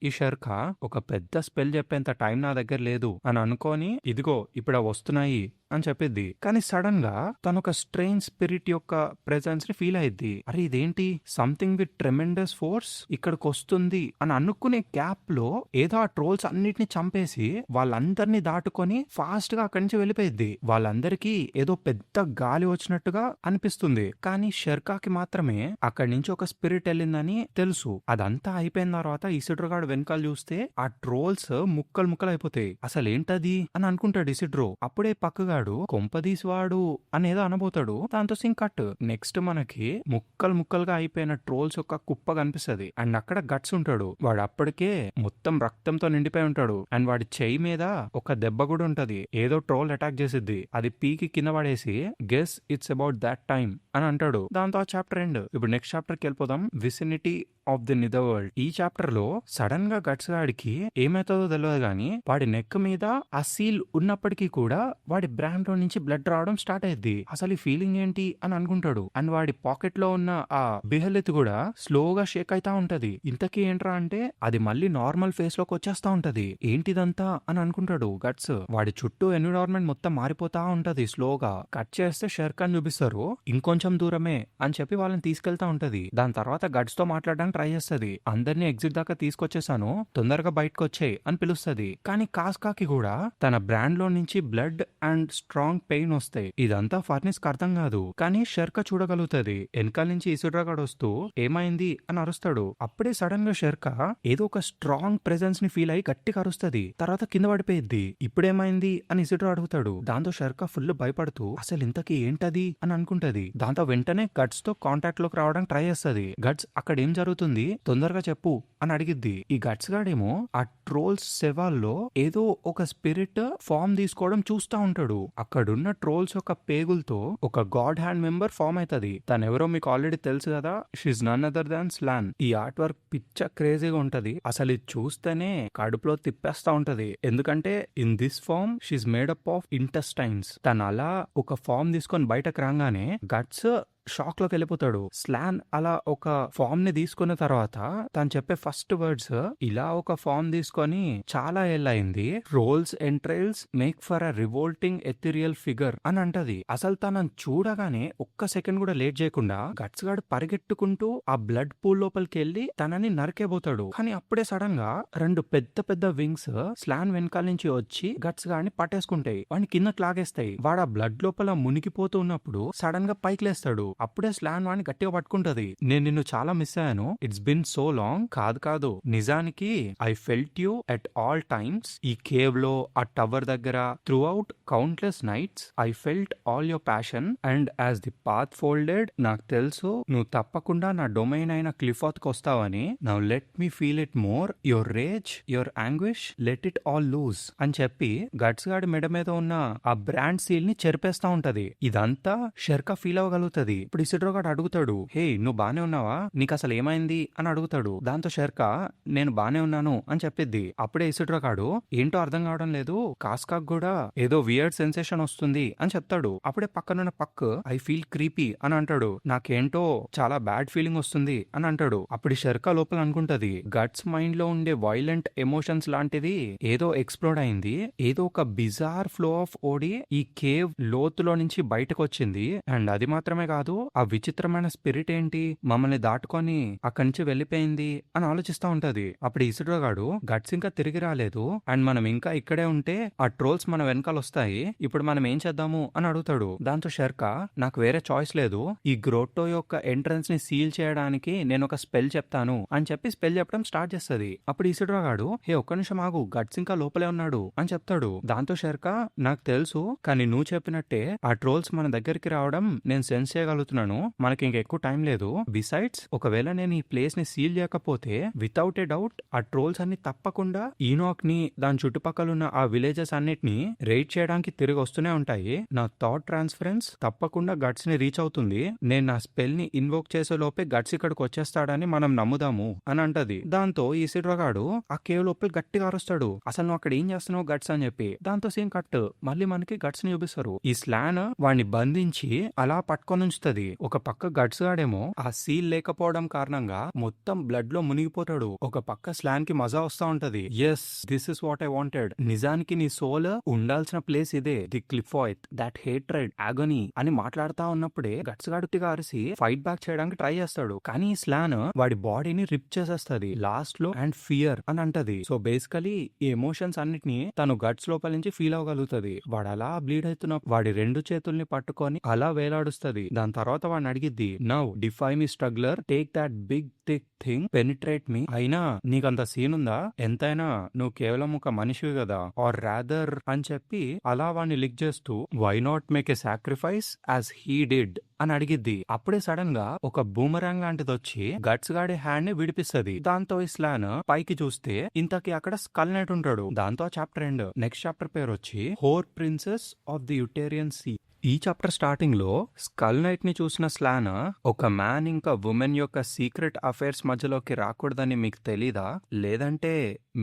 ఈ షర్కా ఒక పెద్ద స్పెల్ చెప్పేంత టైం నా దగ్గర లేదు అని అనుకొని ఇదిగో ఇప్పుడు వస్తున్నాయి అని చెప్పిద్ది. కానీ సడన్ గా తను ఒక స్ట్రేంజ్ స్పిరిట్ యొక్క ప్రెజెన్స్ ని ఫీల్ అయ్యిద్ది. అరే ఇదేంటి, సంథింగ్ విత్ ట్రెమెండస్ ఫోర్స్ ఇక్కడికి వస్తుంది అని అనుకునే గ్యాప్ లో ఏదో ఆ ట్రోల్స్ అన్నిటిని చంపేసి వాళ్ళందరినీ దాటుకొని ఫాస్ట్ గా అక్కడి నుంచి వెళ్ళిపోయిద్ది. వాళ్ళందరికీ ఏదో పెద్ద గాలి వచ్చినట్టుగా అనిపిస్తుంది. కానీ షెర్కాకి మాత్రమే అక్కడి నుంచి ఒక స్పిరిట్ వెళ్ళిందని తెలుసు. అదంతా అయిపోయిన తర్వాత ఇసిడ్రో గాడు వెనకాల చూస్తే ఆ ట్రోల్స్ ముక్కలు ముక్కలు అయిపోతాయి. అసలు ఏంటది అని అనుకుంటాడు ఇసిడ్రో. అప్పుడే పక్కగాడు కొంపదీసి వాడు అనేదో అనబోతాడు. దాంతో సింక్ కట్. నెక్స్ట్ మనకి ముక్కలు ముక్కలుగా అయిపోయిన ట్రోల్స్ యొక్క కుప్ప కనిపిస్తది అండ్ అక్కడ గట్స్ ఉంటాడు. వాడు అప్పటికే మొత్తం రక్తంతో నిండిపోయి ఉంటాడు అండ్ వాడి చెయ్యి మీద ఒక దెబ్బ కూడా ఉంటది. ఏదో ట్రోల్ అటాక్ చేసిద్ది. అది పీకి కింద పడేసి guess it's about that time అని అంటాడు. దాంతో ఆ చాప్టర్ ఎండ్. ఇప్పుడు నెక్స్ట్ చాప్టర్ కి వెళ్ళిపోదాం. Vicinity of the nether world. ఈ చాప్టర్ లో సడన్ గా గట్స్ గాడికి ఏమైతుందో తెలియదు గానీ వాడి నెక్ మీద ఆ సీల్ ఉన్నప్పటికీ కూడా వాడి బ్రాండ్ లో నుంచి బ్లడ్ రావడం స్టార్ట్ అయ్యింది. అసలు ఈ ఫీలింగ్ ఏంటి అని అనుకుంటాడు. అండ్ వాడి పాకెట్ లో ఉన్న ఆ బిహెలెత్ కూడా స్లోగా షేక్ అయితా ఉంటది. ఇంతకీ ఏంట్రా అంటే అది మళ్ళీ నార్మల్ ఫేస్ లోకి వచ్చేస్తా ఉంటది. ఏంటిదంతా అని అనుకుంటాడు గట్స్. వాడి చుట్టూ ఎన్విరాన్మెంట్ మొత్తం మారిపోతా ఉంటది స్లోగా. కట్ చేస్తే షేర్ ఖాన్ చూపిస్తారు. ఇంకొంచెం దూరమే అని చెప్పి వాళ్ళని తీసుకెళ్తా ఉంటది. దాని తర్వాత గట్స్ తో మాట్లాడడానికి ట్రై చేస్తుంది. అందరినీ ఎగ్జిట్ దాకా తీసుకొచ్చేసాను, తొందరగా బయటకు వచ్చేయి అని పిలుస్తుంది. కానీ కాస్కాకి కూడా తన బ్రాండ్ లో నుంచి బ్లడ్ అండ్ స్ట్రాంగ్ పెయిన్ వస్తాయి. ఇదంతా ఫర్నిస్ కి అర్థం కాదు. కానీ షెర్కా చూడగలుగుతుంది. వెనకాల నుంచి ఇసిడ్రో గాడు వస్తూ ఏమైంది అని అరుస్తాడు. అప్పుడే సడన్ గా షెర్కా ఏదో ఒక స్ట్రాంగ్ ప్రెజెన్స్ ని ఫీల్ అయ్యి గట్టిగా అరుస్తుంది. తర్వాత కింద పడిపోయిద్ది. ఇప్పుడేమైంది అని ఇసిడ్రో అడుగుతాడు. దాంతో షెర్కా ఫుల్ భయపడుతూ అసలు ఇంతకీ ఏంటది అని అనుకుంటది. దాంతో వెంటనే గట్స్ తో కాంటాక్ట్ లోకి రావడానికి ట్రై చేస్తుంది. గట్స్ అక్కడ ఏం జరుగుతుంది తొందరగా చెప్పు అని అడిగిద్ది. ఈ గట్స్ గాడేమో ఆ ట్రోల్స్ శవాల్లో ఏదో ఒక స్పిరిట్ ఫామ్ తీసుకోవడం చూస్తా ఉంటాడు. అక్కడున్న ట్రోల్స్ యొక్క పేగులతో ఒక గాడ్ హ్యాండ్ మెంబర్ ఫామ్ అవుతుంది. తనెవరో మీకు ఆల్రెడీ తెలుసు కదా, షీఈ్ నన్ అదర్ దాన్ స్లాన్. ఈ ఆర్ట్ వర్క్ పిచ్చ క్రేజీగా ఉంటది. అసలు ఇది చూస్తేనే కడుపులో తిప్పేస్తా ఉంటది. ఎందుకంటే in this form she's made up of intestines. తను అలా ఒక ఫామ్ తీసుకొని బయటకు రాగానే గట్స్ షాక్ లోకి వెళ్ళిపోతాడు. స్లాన్ అలా ఒక ఫామ్ ని తీసుకున్న తర్వాత తను చెప్పే ఫస్ట్ వర్డ్స్ ఇలా ఒక ఫామ్ తీసుకొని చాలా ఏళ్ళయింది. Rolls entrails make for a revolting ethereal figure అని అంటది. అసలు తనని చూడగానే ఒక్క సెకండ్ కూడా లేట్ చేయకుండా గట్స్ గాడు పరిగెట్టుకుంటూ ఆ బ్లడ్ పూల్ లోపలికి వెళ్ళి తనని నరికేబోతాడు. కానీ అప్పుడే సడన్ గా 2 పెద్ద పెద్ద వింగ్స్ స్లాన్ వెనకాల నుంచి వచ్చి గట్స్ గాడిని పట్టేసుకుంటాయి. వాడిని కిందకి లాగేస్తాయి. వాడు ఆ బ్లడ్ లోపల మునిగిపోతూ ఉన్నప్పుడు సడన్ గా పైకి లేస్తాడు. అప్పుడే స్లాన్ వాడిని గట్టిగా పట్టుకుంటది. నేను నిన్ను చాలా మిస్ అయ్యాను, ఇట్స్ బిన్ సో లాంగ్. కాదు నిజానికి I felt you at all times. ఈ కేవ్ లో, ఆ టవర్ దగ్గర, through out countless nights I felt all your passion and as the path folded నాకు తెలుసు నువ్వు తప్పకుండా నా డొమైన్ అయిన క్లిఫాత్ కి వస్తావని. Now let me feel it more. Your rage, your anguish, let it all loose అని చెప్పి గట్స్ గాడి మెడ మీద ఉన్న ఆ బ్రాండ్ సీల్ ని చెరిపేస్తా ఉంటది. ఇదంతా షెర్కా ఫీల్ అవ్వగలుగుతది. ఇప్పుడు ఇసిడ్రో గాడు అడుగుతాడు, హే నువ్వు బానే ఉన్నావా, నీకు అసలు ఏమైంది అని అడుగుతాడు. దాంతో షెర్కా నేను బానే ఉన్నాను అని చెప్పిద్ది. అప్పుడే ఇసిడ్రో గాడు ఏంటో అర్థం కావడం లేదు, కాస్కాక్ కూడా ఏదో వియర్డ్ సెన్సేషన్ వస్తుంది అని చెప్తాడు. అప్పుడే పక్కనున్న పక్ ఐ ఫీల్ క్రీపీ అని అంటాడు. నాకేంటో చాలా బ్యాడ్ ఫీలింగ్ వస్తుంది అని అంటాడు. అప్పుడు షెర్కా లోపల అనుకుంటది, గట్స్ మైండ్ లో ఉండే వైలెంట్ ఎమోషన్స్ లాంటిది ఏదో ఎక్స్ప్లోడ్ అయింది. ఏదో ఒక బిజార్ ఫ్లో ఆఫ్ ఓడి ఈ కేవ్ లోతులో నుంచి బయటకు వచ్చింది. అండ్ అది మాత్రమే కాదు, అసలు ఆ విచిత్రమైన స్పిరిట్ ఏంటి మమ్మల్ని దాటుకొని అక్కడి నుంచి వెళ్ళిపోయింది అని ఆలోచిస్తా ఉంటది. అప్పుడు ఇసుడ్రో గాడు గట్స్ ఇంకా తిరిగి రాలేదు అండ్ మనం ఇంకా ఇక్కడే ఉంటే ఆ ట్రోల్స్ మన వెనకాల వస్తాయి, ఇప్పుడు మనం ఏం చేద్దాము అని అడుగుతాడు. దాంతో షర్కా నాకు వేరే చాయిస్ లేదు, ఈ గ్రోటో యొక్క ఎంట్రన్స్ ని సీల్ చేయడానికి నేను ఒక స్పెల్ చెప్తాను అని చెప్పి స్పెల్ చెప్పడం స్టార్ట్ చేస్తది. అప్పుడు ఇసుడ్రో గాడు హే ఒక్క నిమిషం ఆగు, గట్స్ ఇంకా లోపలే ఉన్నాడు అని చెప్తాడు. దాంతో షర్కా నాకు తెలుసు, కానీ నువ్వు చెప్పినట్టే ఆ ట్రోల్స్ మన దగ్గరికి రావడం నేను సెన్స్ చేయగలుగుతున్నాను, మనకి ఇంకెక్కువ టైం లేదు. బిసైడ్స్ ఒకవేళ నేను ఈ ప్లేస్ ని సీల్ చేయకపోతే వితౌట్ ఏ డౌట్ ఆ ట్రోల్స్ అన్ని తప్పకుండా ఈనాక్ ని దాని చుట్టుపక్కల ఉన్న ఆ విలేజెస్ అన్నిటిని రైడ్ చేయడానికి తిరిగి వస్తూనే ఉంటాయి. నా థాట్ ట్రాన్స్ఫరెన్స్ తప్పకుండా గట్స్ ని రీచ్ అవుతుంది, నేను నా స్పెల్ ని ఇన్వోక్ చేసే లోపే గట్స్ ఇక్కడికి వచ్చేస్తాడని మనం నమ్ముదాము అని అంటది. దాంతో ఈ సిడ్రగాడు ఆ కేవ్ లోపల గట్టిగా అరుస్తాడు, అసలు నువ్వు అక్కడ ఏం చేస్తున్నావు గట్స్ అని చెప్పి. దాంతో సీన్ కట్ మళ్ళీ మనకి గట్స్ ని చూపిస్తారు. ఈ స్లాన్ వాడిని బంధించి అలా పట్టుకొని ఉంచుతుంది. ఒక పక్క గట్స్ గాడేమో ఆ సీల్ లేకపోవడం కారణంగా మొత్తం బ్లడ్ లో మునిగిపోతాడు, ఒక పక్క స్లాన్ కి మజా వస్తా ఉంటది. Yes this is what I wanted, నిజానికి నీ సోల్ ఉండాల్సిన ప్లేస్ ఇదే, ది క్లిఫాయిత్ దట్ హేట్రెడ్ ఆగనీ అని మాట్లాడుతా ఉన్నప్పుడే గట్స్ గాడుగా అరిసి ఫైట్ బ్యాక్ చేయడానికి ట్రై చేస్తాడు, కానీ ఈ స్లాన్ వాడి బాడీని రిప్ చేసేస్తది లాస్ట్ లో అండ్ ఫియర్ అని అంటది. సో బేసికలీ ఈ ఎమోషన్స్ అన్నిటిని తను గట్స్ లోపల నుంచి ఫీల్ అవ్వగలుగుతది. వాడు అలా బ్లీడ్ అవుతున్న వాడి రెండు చేతుల్ని పట్టుకొని అలా వేలాడుస్తది. దాని తర్వాత వాడిని అడిగిద్ది, now defy me struggler, take that big thick thing, penetrate me. అయినా నీకంత సీన్ ఉందా, ఎంతైనా నువ్వు కేవలం ఒక మనిషివి కదా, ఆర్ రాదర్ అని చెప్పి అలా వాడిని లిక్ చేస్తూ why not make a sacrifice as he did అని అడిగిద్ది. అప్పుడే సడన్ గా ఒక బూమరాంగ్ లాంటిది వచ్చి గట్స్ గాడి హ్యాండ్ ని విడిపిస్తది. దాంతో ఇస్లాన్ పైకి చూస్తే ఇంతకి అక్కడ స్కల్ నైట్ ఉంటాడు. దాంతో చాప్టర్ ఎండ్. నెక్స్ట్ చాప్టర్ పేరు వచ్చి హోర్ princess of the Uterian see. ఈ చాప్టర్ స్టార్టింగ్ లో స్కల్ నైట్ ని చూసిన స్లాన్ ఒక మ్యాన్ ఇంకా ఉమెన్ యొక్క సీక్రెట్ అఫైర్స్ మధ్యలోకి రాకూడదని మీకు తెలీదా, లేదంటే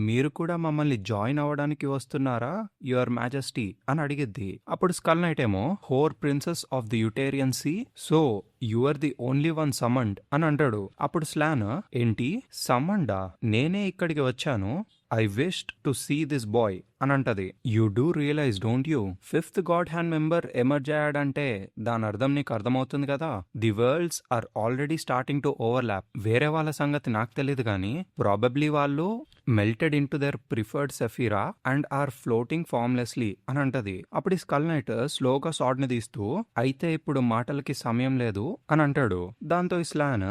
మీరు కూడా మమ్మల్ని జాయిన్ అవ్వడానికి వస్తున్నారా యువర్ మ్యాజెస్టీ అని అడిగిద్ది. అప్పుడు స్కల్ నైట్ ఏమో whore princess of the Uterian sea, so you are the only one summoned అని అంటాడు. అప్పుడు స్లాన్ ఏంటి సమండా, నేనే ఇక్కడికి వచ్చాను, I wished to see this boy అని అంటది. You do realize don't you, fifth God Hand member emerge అయ్యాడంటే దాని అర్థం నీకు అర్థమవుతుంది కదా, the worlds are already starting to overlap. వేరే వాళ్ళ సంగతి నాకు తెలియదు కానీ ప్రాబబ్లీ వాళ్ళు melted into their preferred సెఫీరా and are floating ఫార్మ్లెస్లీ అని అంటది. అప్పుడు ఈ స్కల్ నైట్ స్లోగా సాడ్ ని తీస్తూ అయితే ఇప్పుడు మాటలకి సమయం లేదు అని అంటాడు. దాంతో ఇస్లాన్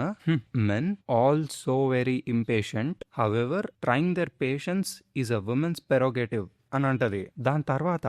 men all so very impatient, however trying their patience is a woman's prerogative అని అంటది. దాని తర్వాత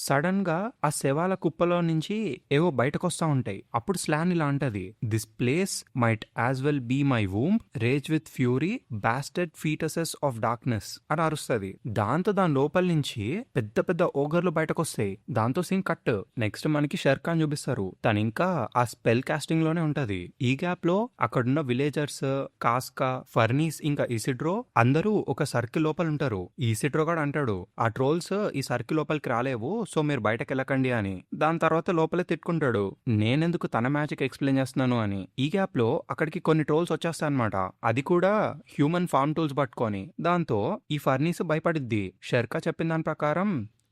సడన్ గా ఆ శవాల కుప్పలో నుంచి ఏవో బయటకొస్తా ఉంటాయి. అప్పుడు స్లాన్ ఇలా అంటది, this place might as well be my womb, rage with fury, bastard foetuses of darkness అని అరుస్తుంది. దాంతో దాని లోపల నుంచి పెద్ద పెద్ద ఓగర్లు బయటకొస్తాయి. దాంతో సీన్ కట్. నెక్స్ట్ మనకి షర్ఖాన్ చూపిస్తారు. తను ఇంకా ఆ స్పెల్ కాస్టింగ్ లోనే ఉంటది. ఈ గ్యాప్ లో అక్కడున్న విలేజర్స్ కాస్కా, ఫర్నీస్ ఇంకా ఇసిడ్రో అందరూ ఒక సర్కిల్ లోపల ఉంటారు. ఇసిడ్రో కూడా అంటాడు, ఆ ట్రోల్స్ ఈ సర్కిల్ లోపలికి రాలేవు, సో మీరు బయటకు వెళ్ళకండి అని. దాని తర్వాత లోపలే తిట్టుకుంటాడు, నేనెందుకు తన మ్యాజిక్ ఎక్స్ప్లెయిన్ చేస్తున్నాను అని. ఈ గ్యాప్ లో అక్కడికి కొన్ని ట్రోల్స్ వచ్చేస్తాయి అనమాట, అది కూడా హ్యూమన్ ఫార్మ్ టూల్స్ పట్టుకొని. దాంతో ఈ ఫర్నీస్ భయపడిద్ది. షర్కా చెప్పిన దాని ప్రకారం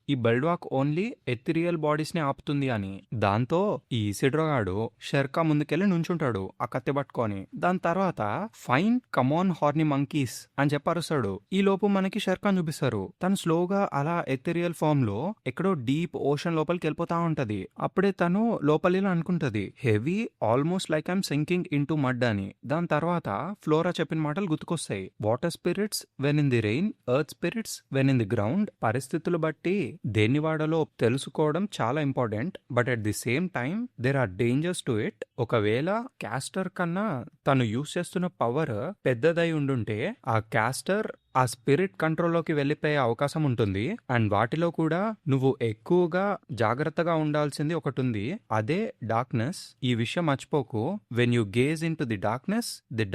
ఈ బెల్డ్వాక్ ఓన్లీ ఎథిరియల్ బాడీస్ ని ఆపుతుంది అని. దాంతో ఈ ఇసిడ్రో గాడు షర్కా ముందుకెళ్లి నుంచుంటాడు ఆ కత్తి పట్టుకొని. దాని తర్వాత ఫైన్ కమాన్ హార్నీ మంకీస్ అని చెప్పరుస్తాడు. ఈ లోపు మనకి షర్కాన్ చూపిస్తారు. తను స్లోగా అలా ఎథిరియల్ ఫామ్ లో ఎక్కడో డీప్ ఓషన్ లోపలికి వెళ్ళిపోతా ఉంటది. అప్పుడే తను లోపలిలో అనుకుంటది, heavy almost like I'm sinking into mud అని. దాని తర్వాత ఫ్లోరా చెప్పిన మాటలు గుర్తుకొస్తాయి. Water spirits when in the rain, earth spirits when in the ground. పరిస్థితులు బట్టి దేన్ని వాడాలో తెలుసుకోవడం చాలా important, but at the same time there are dangers to it. ఒకవేళ క్యాస్టర్ కన్నా తను యూస్ చేస్తున్న పవర్ పెద్దదై ఉండుంటే ఆ క్యాస్టర్ ఆ స్పిరిట్ కంట్రోల్లోకి వెళ్ళిపోయే అవకాశం ఉంటుంది. అండ్ వాటిలో కూడా నువ్వు ఎక్కువగా జాగ్రత్తగా ఉండాల్సింది ఒకటి ఉంది, అదే డార్క్నెస్. ఈ విషయం మర్చిపోకు. When you gauge in to the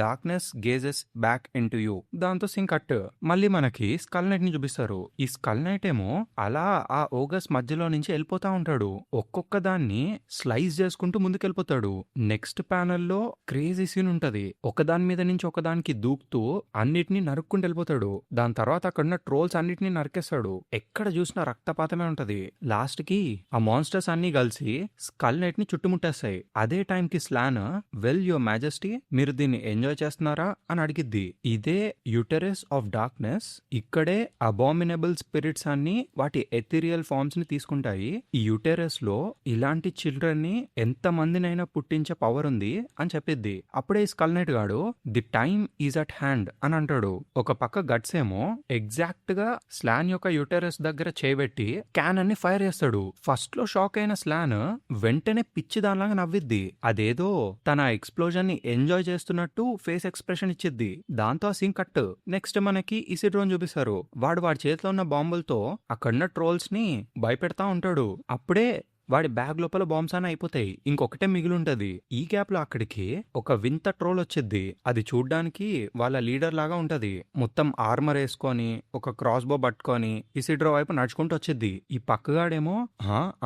darkness gauges back in to you. దాంతో సింగ్ కట్. మళ్ళీ మనకి స్కల్ నైట్ ని చూపిస్తారు. ఈ స్కల్ నైట్ ఏమో అలా ఆ ఓగస్ మధ్యలో నుంచి వెళ్ళిపోతా ఉంటాడు. ఒక్కొక్క దాన్ని స్లైస్ చేసుకుంటూ ముందుకెళ్ళిపోతాడు. నెక్స్ట్ ప్యానెల్లో క్రేజీ సీన్ ఉంటది. ఒకదాని మీద నుంచి ఒకదానికి దూకుతూ అన్నిటినీ నరుక్కుంటూ వెళ్ళిపోతాడు. దాని తర్వాత అక్కడున్న ట్రోల్స్ అన్నిటిని నరికేస్తాడు. ఎక్కడ చూసినా రక్తపాతమే ఉంటది. లాస్ట్ కి ఆ మాన్స్టర్స్ అన్ని కలిసి స్కల్ నైట్ ని చుట్టుముట్టేస్తాయి. అదే టైం కి స్లాన్ వెల్ యువర్ మ్యాజెస్టీ మీరు దీన్ని ఎంజాయ్ చేస్తున్నారా అని అడిగిద్ది. ఇదే యూటెరస్ ఆఫ్ డార్క్నెస్. ఇక్కడే అబామినబుల్ స్పిరిట్స్ అన్ని వాటి ఎథీరియల్ ఫార్మ్స్ ని తీసుకుంటాయి. ఈ యూటెరస్ లో ఇలాంటి చిల్డ్రన్ ని ఎంత మందినైనా పుట్టించే పవర్ ఉంది అని చెప్పిద్ది. అప్పుడే ఈ స్కల్ నైట్ గాడు the time is at hand అని అంటాడు. ఒక పక్క గట్స్ ఏమో ఎగ్జాక్ట్ గా స్లాన్ యొక్క యూటెరస్ దగ్గర చేయబెట్టి క్యాన్ అన్ని ఫైర్ చేస్తాడు. ఫస్ట్ లో షాక్ అయిన స్లాన్ వెంటనే పిచ్చి దానిలాగా నవ్విద్ది. అదేదో తన ఎక్స్ప్లోజన్ ని ఎంజాయ్ చేస్తున్నట్టు ఫేస్ ఎక్స్ప్రెషన్ ఇచ్చిద్ది. దాంతో ఆ సీన్ కట్. నెక్స్ట్ మనకి ఇసిడ్రోన్ చూపిస్తారు. వాడి చేతిలో ఉన్న బాంబులతో అక్కడున్న ట్రోల్స్ ని భయపెడతా ఉంటాడు. అప్పుడే వాడి బ్యాగ్ లోపల బాంబ్స్ అని అయిపోతాయి. ఇంకొకటే మిగిలి ఉంటది. ఈ గ్యాప్ లో అక్కడికి ఒక వింత ట్రోల్ వచ్చిద్ది. అది చూడ్డానికి వాళ్ళ లీడర్ లాగా ఉంటది. మొత్తం ఆర్మర్ వేసుకొని ఒక క్రాస్ బో పట్టుకొని ఇసిడ్రో వైపు నడుచుకుంటూ వచ్చిద్ది. ఈ పక్కగాడేమో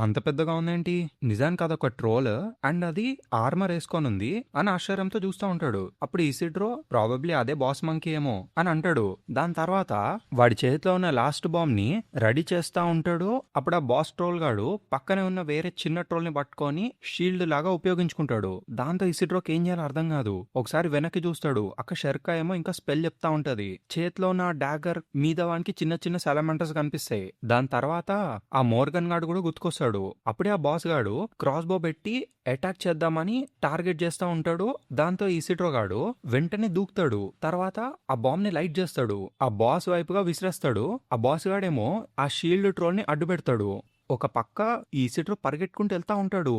అంత పెద్దగా ఉందేంటి, నిజానికి అదొక ట్రోల్ అండ్ అది ఆర్మర్ వేసుకొని ఉంది అని ఆశ్చర్యంతో చూస్తూ ఉంటాడు. అప్పుడు ఇసిడ్రో ప్రాబబ్లీ అదే బాస్ మంకీ ఏమో అని అంటాడు. దాని తర్వాత వాడి చేతిలో ఉన్న లాస్ట్ బాంబ్ ని రెడీ చేస్తా ఉంటాడు. అప్పుడు ఆ బాస్ ట్రోల్ గాడు పక్కనే ఉన్న వేరే చిన్న ట్రోల్ ని పట్టుకొని షీల్డ్ లాగా ఉపయోగించుకుంటాడు. దాంతో ఇసిడ్రోకి ఏం చేయాలో అర్థం కాదు. ఒకసారి వెనక్కి చూస్తాడు. అక్క షెర్కా ఏమో ఇంకా స్పెల్ చెప్తా ఉంటది. చేతిలో ఉన్న డాగర్ మీద వానికి చిన్న చిన్న సెలమెంటర్స్ కనిపిస్తాయి. దాని తర్వాత ఆ మోర్గన్ గాడు కూడా గుర్తుకొస్తాడు. అప్పుడే ఆ బాస్ గాడు క్రాస్ బో పెట్టి అటాక్ చేద్దామని టార్గెట్ చేస్తా ఉంటాడు. దాంతో ఇసిడ్రో గాడు వెంటనే దూకుతాడు. తర్వాత ఆ బాంబ్ ని లైట్ చేస్తాడు. ఆ బాస్ వైపుగా విసిరేస్తాడు. ఆ బాస్ గాడేమో ఆ షీల్డ్ ట్రోల్ ని అడ్డు పెడతాడు. ఒక పక్క ఈ ఇసిడ్రో పరిగెట్టుకుంటూ వెళ్తా ఉంటాడు.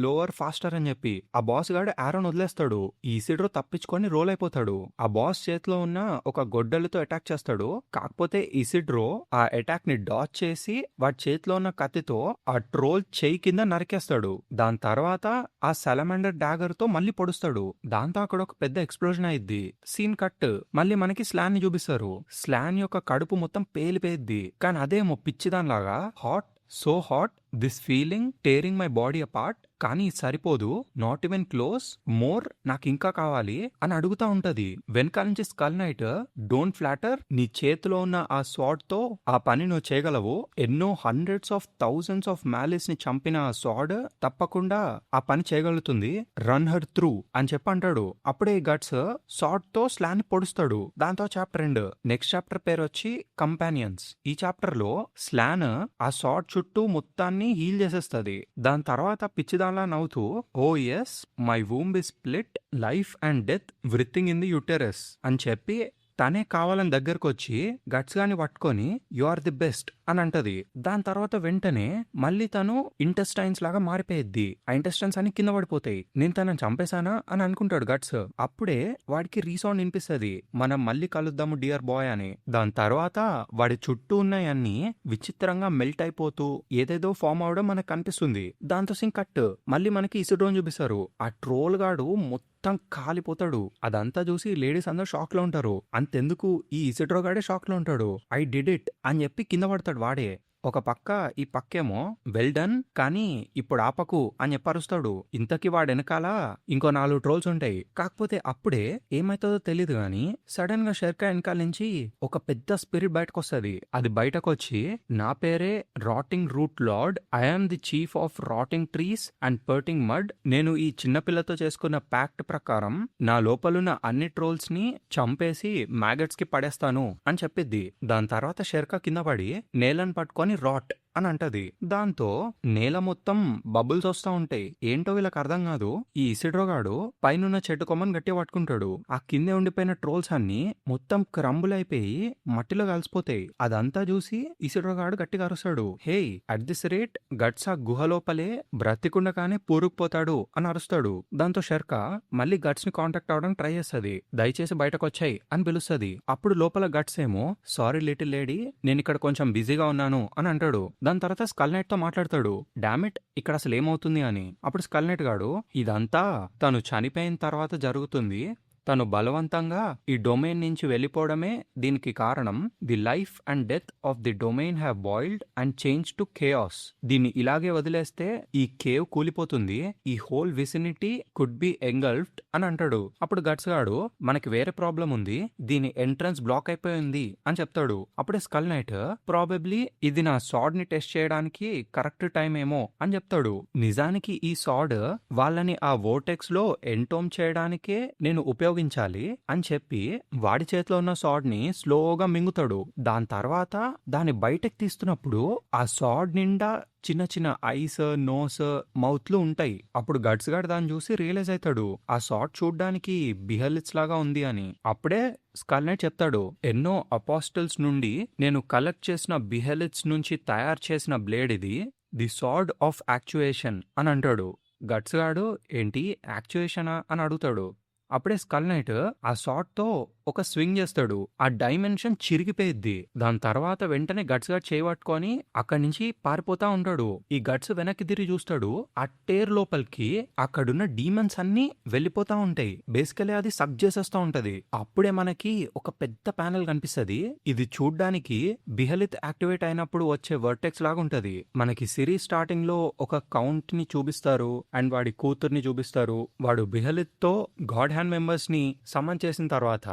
లోవర్ ఫాస్టర్ అని చెప్పి ఆ బాస్ గాడు ఆరోన్ వదిలేస్తాడు. ఈ ఇసిడ్రో తప్పించుకొని రోల్ అయిపోతాడు. ఆ బాస్ చేతిలో ఉన్న ఒక గొడ్డలితో అటాక్ చేస్తాడు. కాకపోతే ఇసిడ్రో ఆ అటాక్ ని డాచ్ చేసి వాడి చేతిలో ఉన్న కత్తితో ఆ ట్రోల్ చెయ్యి కింద నరికేస్తాడు. దాని తర్వాత ఆ సెలమండర్ డాగర్ తో మళ్ళీ పొడుస్తాడు. దాంతో అక్కడ ఒక పెద్ద ఎక్స్ప్లోజన్ అయింది. Scene cut. మళ్ళీ మనకి స్లాన్ ని చూపిస్తారు. స్లాన్ యొక్క కడుపు మొత్తం పేలిపోయిద్ది. కానీ అదేమో పిచ్చిదానిలాగా hot, so hot, this feeling tearing my body apart, కానీ సరిపోదు, నాట్ ఈవెన్ క్లోజ్, మోర్, నాకు ఇంకా కావాలి అని అడుగుతా ఉంటది. వెనకాల నుంచి స్కల్ నైట్ డోంట్ ఫ్లాటర్, నీ చేతిలో ఉన్న ఆ స్వాడ్ తో ఆ పని నువ్వు చేయగలవు. ఎన్నో hundreds of thousands of malice ని చంపిన ఆ స్వాడ్ తప్పకుండా ఆ పని చేయగలుగుతుంది. రన్ హర్ త్రూ అని చెప్పి అంటాడు. అప్పుడే గట్స్ స్వాడ్ తో స్లాన్ పొడుస్తాడు. దాంతో చాప్టర్ ఎండ్. నెక్స్ట్ చాప్టర్ పేరు వచ్చి కంపానియన్స్. ఈ చాప్టర్ లో స్లాన్ ఆ స్వాడ్ చుట్టూ మొత్తాన్ని హీల్ చేసేస్తది. దాని తర్వాత పిచ్చిదాన్లా నవ్వుతూ oh yes my womb is split, life and death writhing in the uterus అని చెప్పి తనే కావాలని దగ్గరకు వచ్చి గట్స్ గాని పట్టుకొని యు ఆర్ ది బెస్ట్ అని అంటది. దాని తర్వాత వెంటనే మళ్ళీ తను ఇంటెస్టైన్స్ లాగా మారిపోయిద్ది. ఆ ఇంటెస్టైన్స్ అన్ని కింద పడిపోతాయి. నేను తనని చంపేశానా అని అనుకుంటాడు గట్స్. అప్పుడే వాడికి రీసౌండ్ వినిపిస్తుంది, మనం మళ్ళీ కలుద్దాము డియర్ బాయ్ అని. దాని తర్వాత వాడి చుట్టూ ఉన్నాయన్ని విచిత్రంగా మెల్ట్ అయిపోతూ ఏదేదో ఫామ్ అవడం మనకు కనిపిస్తుంది. దాంతో సింగ్ కట్. మళ్ళీ మనకి ఇసిడ్రోన్ చూపిస్తారు. ఆ ట్రోల్ గాడు మొత్తం కాలిపోతాడు. అదంతా చూసి లేడీస్ అందరూ షాక్ లో ఉంటారు. అంతెందుకు ఈ ఇసిడ్రో గాడే షాక్ లో ఉంటాడు. ఐ డిడ్ ఇట్ అని చెప్పి కింద పడతాడు వాడే. ఒక పక్క ఈ పక్కేమో వెల్ డన్, కానీ ఇప్పుడు ఆపకు అని చెప్పరుస్తాడు. ఇంతకీ వాడు వెనకాల ఇంకో 4 ట్రోల్స్ ఉంటాయి. కాకపోతే అప్పుడే ఏమైతుందో తెలియదు గాని సడన్ గా షెర్కా వెనకాల నుంచి ఒక పెద్ద స్పిరిట్ బయటకు వస్తుంది. అది బయటకు వచ్చి నా పేరే rotting root lord, I am the chief of rotting trees and parting mud, నేను ఈ చిన్నపిల్లతో చేసుకున్న ప్యాక్ట్ ప్రకారం నా లోపలున్న అన్ని ట్రోల్స్ ని చంపేసి మ్యాగట్స్ కి పడేస్తాను అని చెప్పిద్ది. దాని తర్వాత షెర్కా కింద పడి నేలను పట్టుకొని రాట్ అని అంటది. దాంతో నేల మొత్తం బబుల్స్ వస్తా ఉంటాయి. ఏంటో వీళ్ళకి అర్థం కాదు. ఈ ఇసిడ్రో గాడు పైనున్న చెట్టు కొమ్మని గట్టి పట్టుకుంటాడు. ఆ కిందే ఉండిపోయిన ట్రోల్స్ అన్ని మొత్తం క్రంబుల్ అయిపోయి మట్టిలో కలిసిపోతాయి. అదంతా చూసి ఇసిడ్రో గాడు గట్టిగా అరుస్తాడు, హే అట్ దిస్ రేట్ గట్స్ ఆ గుహ లోపలే బ్రతికుండగానే పూరుకుపోతాడు అని అరుస్తాడు. దాంతో షెర్కా మళ్ళీ గట్స్ ని కాంటాక్ట్ అవడానికి ట్రై చేస్తుంది. దయచేసి బయటకు వచ్చాయి అని పిలుస్తుంది. అప్పుడు లోపల గట్స్ ఏమో సారీ లిటిల్ లేడీ, నేను ఇక్కడ కొంచెం బిజీగా ఉన్నాను అని అంటాడు. దాని తర్వాత స్కల్ నైట్ తో మాట్లాడతాడు, డామిట్ ఇక్కడ అసలు ఏమవుతుంది అని. అప్పుడు స్కల్ నైట్ గాడు ఇదంతా తను చనిపోయిన తర్వాత జరుగుతుంది, తను బలవంతంగా ఈ డొమైన్ నుంచి వెళ్ళిపోవడమే దీనికి కారణం. The life and death of the domain have boiled and change to chaos. దీన్ని ఇలాగే వదిలేస్తే ఈ కేవ్ కూలిపోతుంది. ఈ whole vicinity could be engulfed అని అంటాడు. అప్పుడు గట్స్ గాడు మనకి వేరే ప్రాబ్లం ఉంది, దీని ఎంట్రన్స్ బ్లాక్ అయిపోయింది అని చెప్తాడు. అప్పుడే స్కల్ నైట్ ప్రాబబ్లీ ఇది నా సాడ్ ని టెస్ట్ చేయడానికి కరెక్ట్ టైం ఏమో అని చెప్తాడు. నిజానికి ఈ సాడ్ వాళ్ళని ఆ వోర్టెక్స్ లో ఎంటోమ్ చేయడానికే నేను ఉపయోగించాలి అని చెప్పి వాడి చేతిలో ఉన్న సాడ్ ని స్లోగా మింగుతాడు. దాని తర్వాత దాన్ని బయటకు తీస్తున్నప్పుడు ఆ సాడ్ నిండా చిన్న చిన్న ఐస్, నోస్, మౌత్లు ఉంటాయి. అప్పుడు గట్స్ గాడు దాన్ని చూసి రియలైజ్ అవుతాడు ఆ సాడ్ చూడ్డానికి బిహెలిట్స్ లాగా ఉంది అని. అప్పుడే స్కల్ నైట్ చెప్తాడు, ఎన్నో అపాస్టల్స్ నుండి నేను కలెక్ట్ చేసిన బిహెలిట్స్ నుంచి తయారు చేసిన బ్లేడ్ ఇది, ది సాడ్ ఆఫ్ యాక్చుయేషన్ అని అంటాడు. గట్స్ గాడు ఏంటి యాక్చుయేషనా అని అడుగుతాడు. అప్పుడే స్కల్ నైట్ ఆ సాడ్ తో ఒక స్వింగ్ చేస్తాడు. ఆ డైమెన్షన్ చిరిగిపోయిద్ది. దాని తర్వాత వెంటనే గట్స్ గాడు చేయబట్టుకొని అక్కడి నుంచి పారిపోతా ఉంటాడు. ఈ గట్స్ వెనక్కి తిరిగి చూస్తాడు. ఆ టేర్ లోపలికి అక్కడున్న డీమన్స్ అన్ని వెళ్ళిపోతా ఉంటాయి. బేసికలీ అది సక్ చేసేస్తా ఉంటది. అప్పుడే మనకి ఒక పెద్ద ప్యానెల్ కనిపిస్తది. ఇది చూడ్డానికి బిహలిత్ యాక్టివేట్ అయినప్పుడు వచ్చే వర్టెక్స్ లాగా ఉంటది. మనకి సిరీస్ స్టార్టింగ్ లో ఒక కౌంట్ ని చూపిస్తారు అండ్ వాడి కూతుర్ని చూపిస్తారు. వాడు బిహలిత్ తో గాడ్ హ్యాండ్ మెంబర్స్ ని సమన్ చేసిన తర్వాత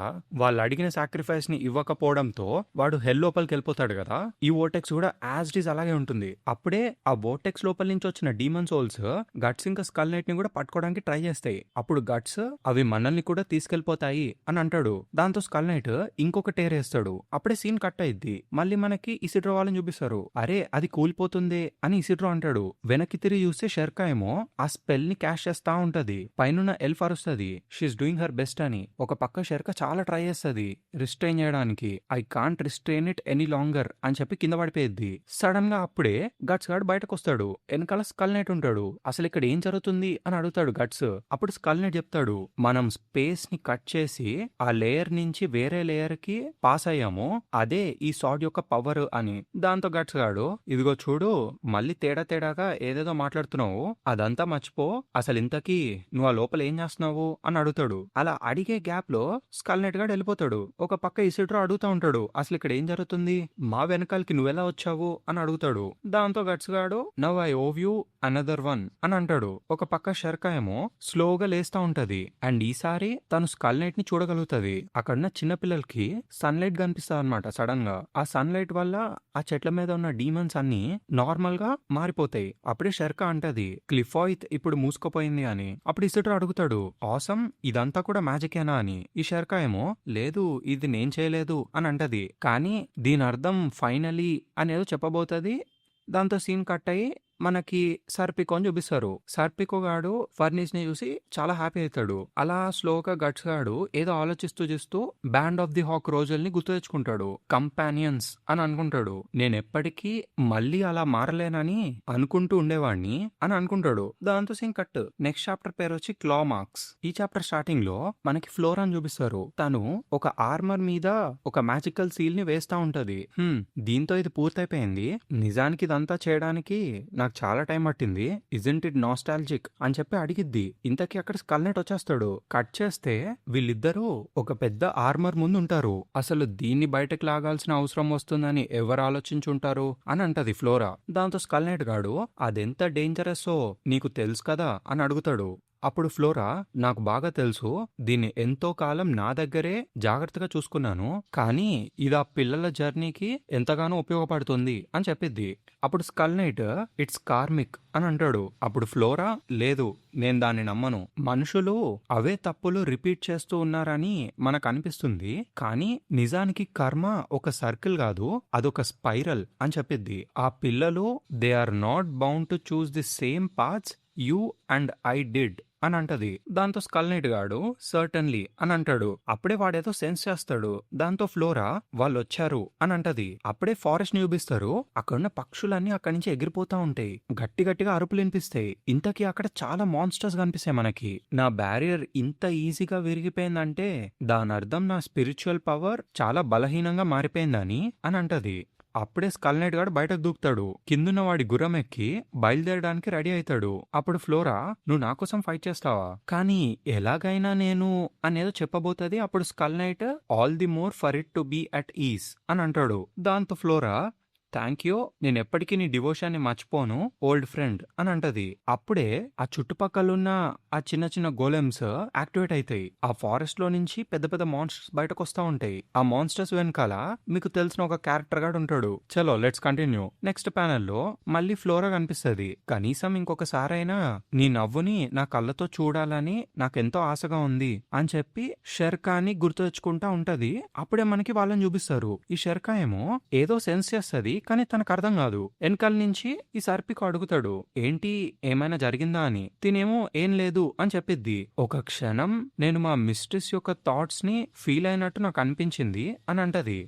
వాళ్ళు అడిగిన సాక్రిఫైస్ ని ఇవ్వకపోవడంతో వాడు హెల్ లోపలికి వెళ్ళిపోతాడు కదా. ఈ వోర్టెక్స్ కూడా యాజ్ ఇట్ ఈస్ అలాగే ఉంటుంది. అప్పుడే ఆ వోర్టెక్స్ లోపల నుంచి వచ్చిన డీమన్ సోల్స్ గట్స్ ఇంకా స్కల్ నైట్ ని కూడా పట్టుకోవడానికి ట్రై చేస్తాయి. అప్పుడు గట్స్ అవి మనల్ని కూడా తీసుకెళ్లిపోతాయి అని అంటాడు. దాంతో స్కల్ నైట్ ఇంకొక టేర్ వేస్తాడు. అప్పుడే సీన్ కట్ అయింది. మళ్ళీ మనకి ఇసిడ్రో వాళ్ళని చూపిస్తారు. అరే అది కూలిపోతుంది అని ఇసిడ్రో అంటాడు. వెనక్కి తిరిగి చూస్తే షెర్కా ఏమో ఆ స్పెల్ ని క్యాష్ చేస్తా ఉంటది. పైన ఎల్ఫ్ అరుస్తుంది, షీఈస్ డూయింగ్ హర్ బెస్ట్ అని. ఒక పక్క షెర్కా చాలా ట్రై చేస్తుంది రిస్ట్రైన్ చేయడానికి. I can't restrain it any longer అని చెప్పి కింద పడిపోయింది. సడన్ గా అప్పుడే గట్స్ గాడు బయటకు వస్తాడు. వెనకాల స్కల్ నైట్ ఉంటాడు. అసలు ఇక్కడ ఏం జరుగుతుంది అని అడుగుతాడు గట్స్. అప్పుడు స్కల్ నైట్ చెప్తాడు, మనం స్పేస్ ని కట్ చేసి ఆ లేయర్ నుంచి వేరే లేయర్ కి పాస్ అయ్యాము, అదే ఈ సాడ్ యొక్క పవర్ అని. దాంతో గట్స్ గాడు, ఇదిగో చూడు మళ్ళీ తేడాగా ఏదేదో మాట్లాడుతున్నావు, అదంతా మర్చిపో, అసలు ఇంతకీ నువ్వు ఆ లోపల ఏం చేస్తున్నావు అని అడుగుతాడు. అలా అడిగే గ్యాప్ లో స్కల్ నైట్ గాడు వెళ్ళిపోతాడు. ఒక పక్క ఇసిడ్రో అడుగుతా ఉంటాడు, అసలు ఇక్కడ ఏం జరుగుతుంది, మా వెనకాలకి నువ్వెలా వచ్చావు అని అడుగుతాడు. దాంతో గట్స్ గాడు, now I owe you another one అని అంటాడు. ఒక పక్క షెర్కా ఏమో స్లోగా లేస్తా ఉంటది అండ్ ఈసారి తను స్కల్ నైట్ ని చూడగలుగుతది. అక్కడున్న చిన్న పిల్లలకి సన్ లైట్ కనిపిస్తుంది అనమాట. సడన్ గా ఆ సన్ లైట్ వల్ల ఆ చెట్ల మీద ఉన్న డీమన్స్ అన్ని నార్మల్ గా మారిపోతాయి. అప్పుడే షెర్కా అంటది, క్లిఫాయిత్ ఇప్పుడు మూసుకుపోయింది అని. అప్పుడు ఇసిడ్రో అడుగుతాడు, ఆసమ్ ఇదంతా కూడా మ్యాజికేనా అని. ఈ షెర్కా ఏమో లేదు ఇది నేను చేయలేదు అని అంటది. కానీ దీని అర్థం ఫైనలీ అనేదో చెప్పబోతుంది. దాంతో సీన్ కట్ అయ్యి మనకి సర్పికో అని చూపిస్తారు. సర్పికో గాడు ఫర్నిష్ ని చూసి చాలా హ్యాపీ అవుతాడు. అలా స్లోగా గట్స్ గాడు ఏదో ఆలోచిస్తూ బ్యాండ్ ఆఫ్ ది హాక్ రోజుల్ని గుర్తు తెచ్చుకుంటాడు. కంపానియన్స్ అని అనుకుంటాడు. నేను ఎప్పటికీ మళ్ళీ అలా మారలేనని అనుకుంటూ ఉండేవాడిని అని అనుకుంటాడు. దాంతో సీన్ కట్. నెక్స్ట్ చాప్టర్ పేరు వచ్చి క్లా మార్క్స్. ఈ చాప్టర్ స్టార్టింగ్ లో మనకి ఫ్లోరా అని చూపిస్తారు. తను ఒక ఆర్మర్ మీద ఒక మ్యాజికల్ సీల్ ని వేస్తా ఉంటది. దీంతో ఇది పూర్తయిపోయింది. నిజానికి ఇదంతా చేయడానికి నాకు చాలా టైం పట్టింది, ఇజంట్ ఇట్ నాస్టాలజిక్ అని చెప్పి అడిగిద్ది. ఇంతకీ అక్కడ స్కల్ నైట్ వచ్చేస్తాడు. కట్ చేస్తే వీళ్ళిద్దరూ ఒక పెద్ద ఆర్మర్ ముందు ఉంటారు. అసలు దీన్ని బయటకు లాగాల్సిన అవసరం వస్తుందని ఎవరు ఆలోచించుంటారు అని అంటది ఫ్లోరా. దాంతో స్కల్ నైట్ గాడు అదెంత డేంజరస్సో నీకు తెలుసు కదా అని అడుగుతాడు. అప్పుడు ఫ్లోరా, నాకు బాగా తెలుసు, దీన్ని ఎంతో కాలం నా దగ్గరే జాగ్రత్తగా చూసుకున్నాను, కానీ ఇది ఆ పిల్లల జర్నీకి ఎంతగానో ఉపయోగపడుతుంది అని చెప్పిద్ది. అప్పుడు స్కల్ నైట్ ఇట్స్ కార్మిక్ అని అంటాడు. అప్పుడు ఫ్లోరా, లేదు నేను దాన్ని నమ్మను, మనుషులు అవే తప్పులు రిపీట్ చేస్తూ ఉన్నారని మనకు అనిపిస్తుంది, కానీ నిజానికి కర్మ ఒక సర్కిల్ కాదు, అదొక స్పైరల్ అని చెప్పిద్ది. ఆ పిల్లలు they are not bound to choose the same paths you and I did అని అంటది. దాంతో స్కల్ నైట్ గాడు సర్టన్లీ అని అంటాడు. అప్పుడే వాడేదో సెన్స్ చేస్తాడు. దాంతో ఫ్లోరా వాళ్ళు వచ్చారు అని అంటది. అప్పుడే ఫారెస్ట్ ని చూపిస్తారు. అక్కడున్న పక్షులన్నీ అక్కడి నుంచి ఎగిరిపోతా ఉంటాయి. గట్టిగా అరుపులు వినిపిస్తాయి. ఇంతకీ అక్కడ చాలా మాన్స్టర్స్ కనిపిస్తాయి మనకి. నా బ్యారియర్ ఇంత ఈజీగా విరిగిపోయిందంటే దాని అర్థం నా స్పిరిచువల్ పవర్ చాలా బలహీనంగా మారిపోయిందని అని అంటది. అప్పుడే స్కల్ నైట్ గాడు బయటకు దూకుతాడు. కిందున్న వాడి గుర్రం ఎక్కి బయలుదేరడానికి రెడీ అవుతాడు. అప్పుడు ఫ్లోరా, నువ్వు నా కోసం ఫైట్ చేస్తావా, కానీ ఎలాగైనా నేను అనేదో చెప్పబోతుంది. అప్పుడు skull knight, all the more for it to be at ease అని అంటాడు. దాంతో ఫ్లోరా, థ్యాంక్ యూ, నేను ఎప్పటికీ నీ డివోషన్ని మర్చిపోను ఓల్డ్ ఫ్రెండ్ అని అంటది. అప్పుడే ఆ చుట్టుపక్కలున్న ఆ చిన్న చిన్న గోలెమ్స్ యాక్టివేట్ అవుతాయి. ఆ ఫారెస్ట్ లో నుంచి పెద్ద పెద్ద మాన్స్టర్స్ బయటకు వస్తా ఉంటాయి. ఆ మాన్స్టర్స్ వెనకాల మీకు తెలిసిన ఒక క్యారెక్టర్ గాడు ఉంటాడు. చలో లెట్స్ కంటిన్యూ. నెక్స్ట్ ప్యానెల్ లో మళ్ళీ ఫ్లోరా కనిపిస్తుంది. కనీసం ఇంకొకసారైనా నీ నవ్వుని నా కళ్ళతో చూడాలని నాకెంతో ఆశగా ఉంది అని చెప్పి షెర్కాని గుర్తు తెచ్చుకుంటా ఉంటది. అప్పుడే మనకి వాళ్ళని చూపిస్తారు. ఈ షెర్కా ఏమో ఏదో సెన్స్ చేస్తుంది, కానీ తనకు అర్థం కాదు. వెనకాల నుంచి ఈ సర్పికు అడుగుతాడు, ఏంటి ఏమైనా జరిగిందా అని. తినేమో ఏం లేదు అని చెప్పిద్ది. ఒక క్షణం నేను మా మిస్ట్రెస్ యొక్క థాట్స్ ని ఫీల్ అయినట్టు నాకు అనిపించింది అని అంటది.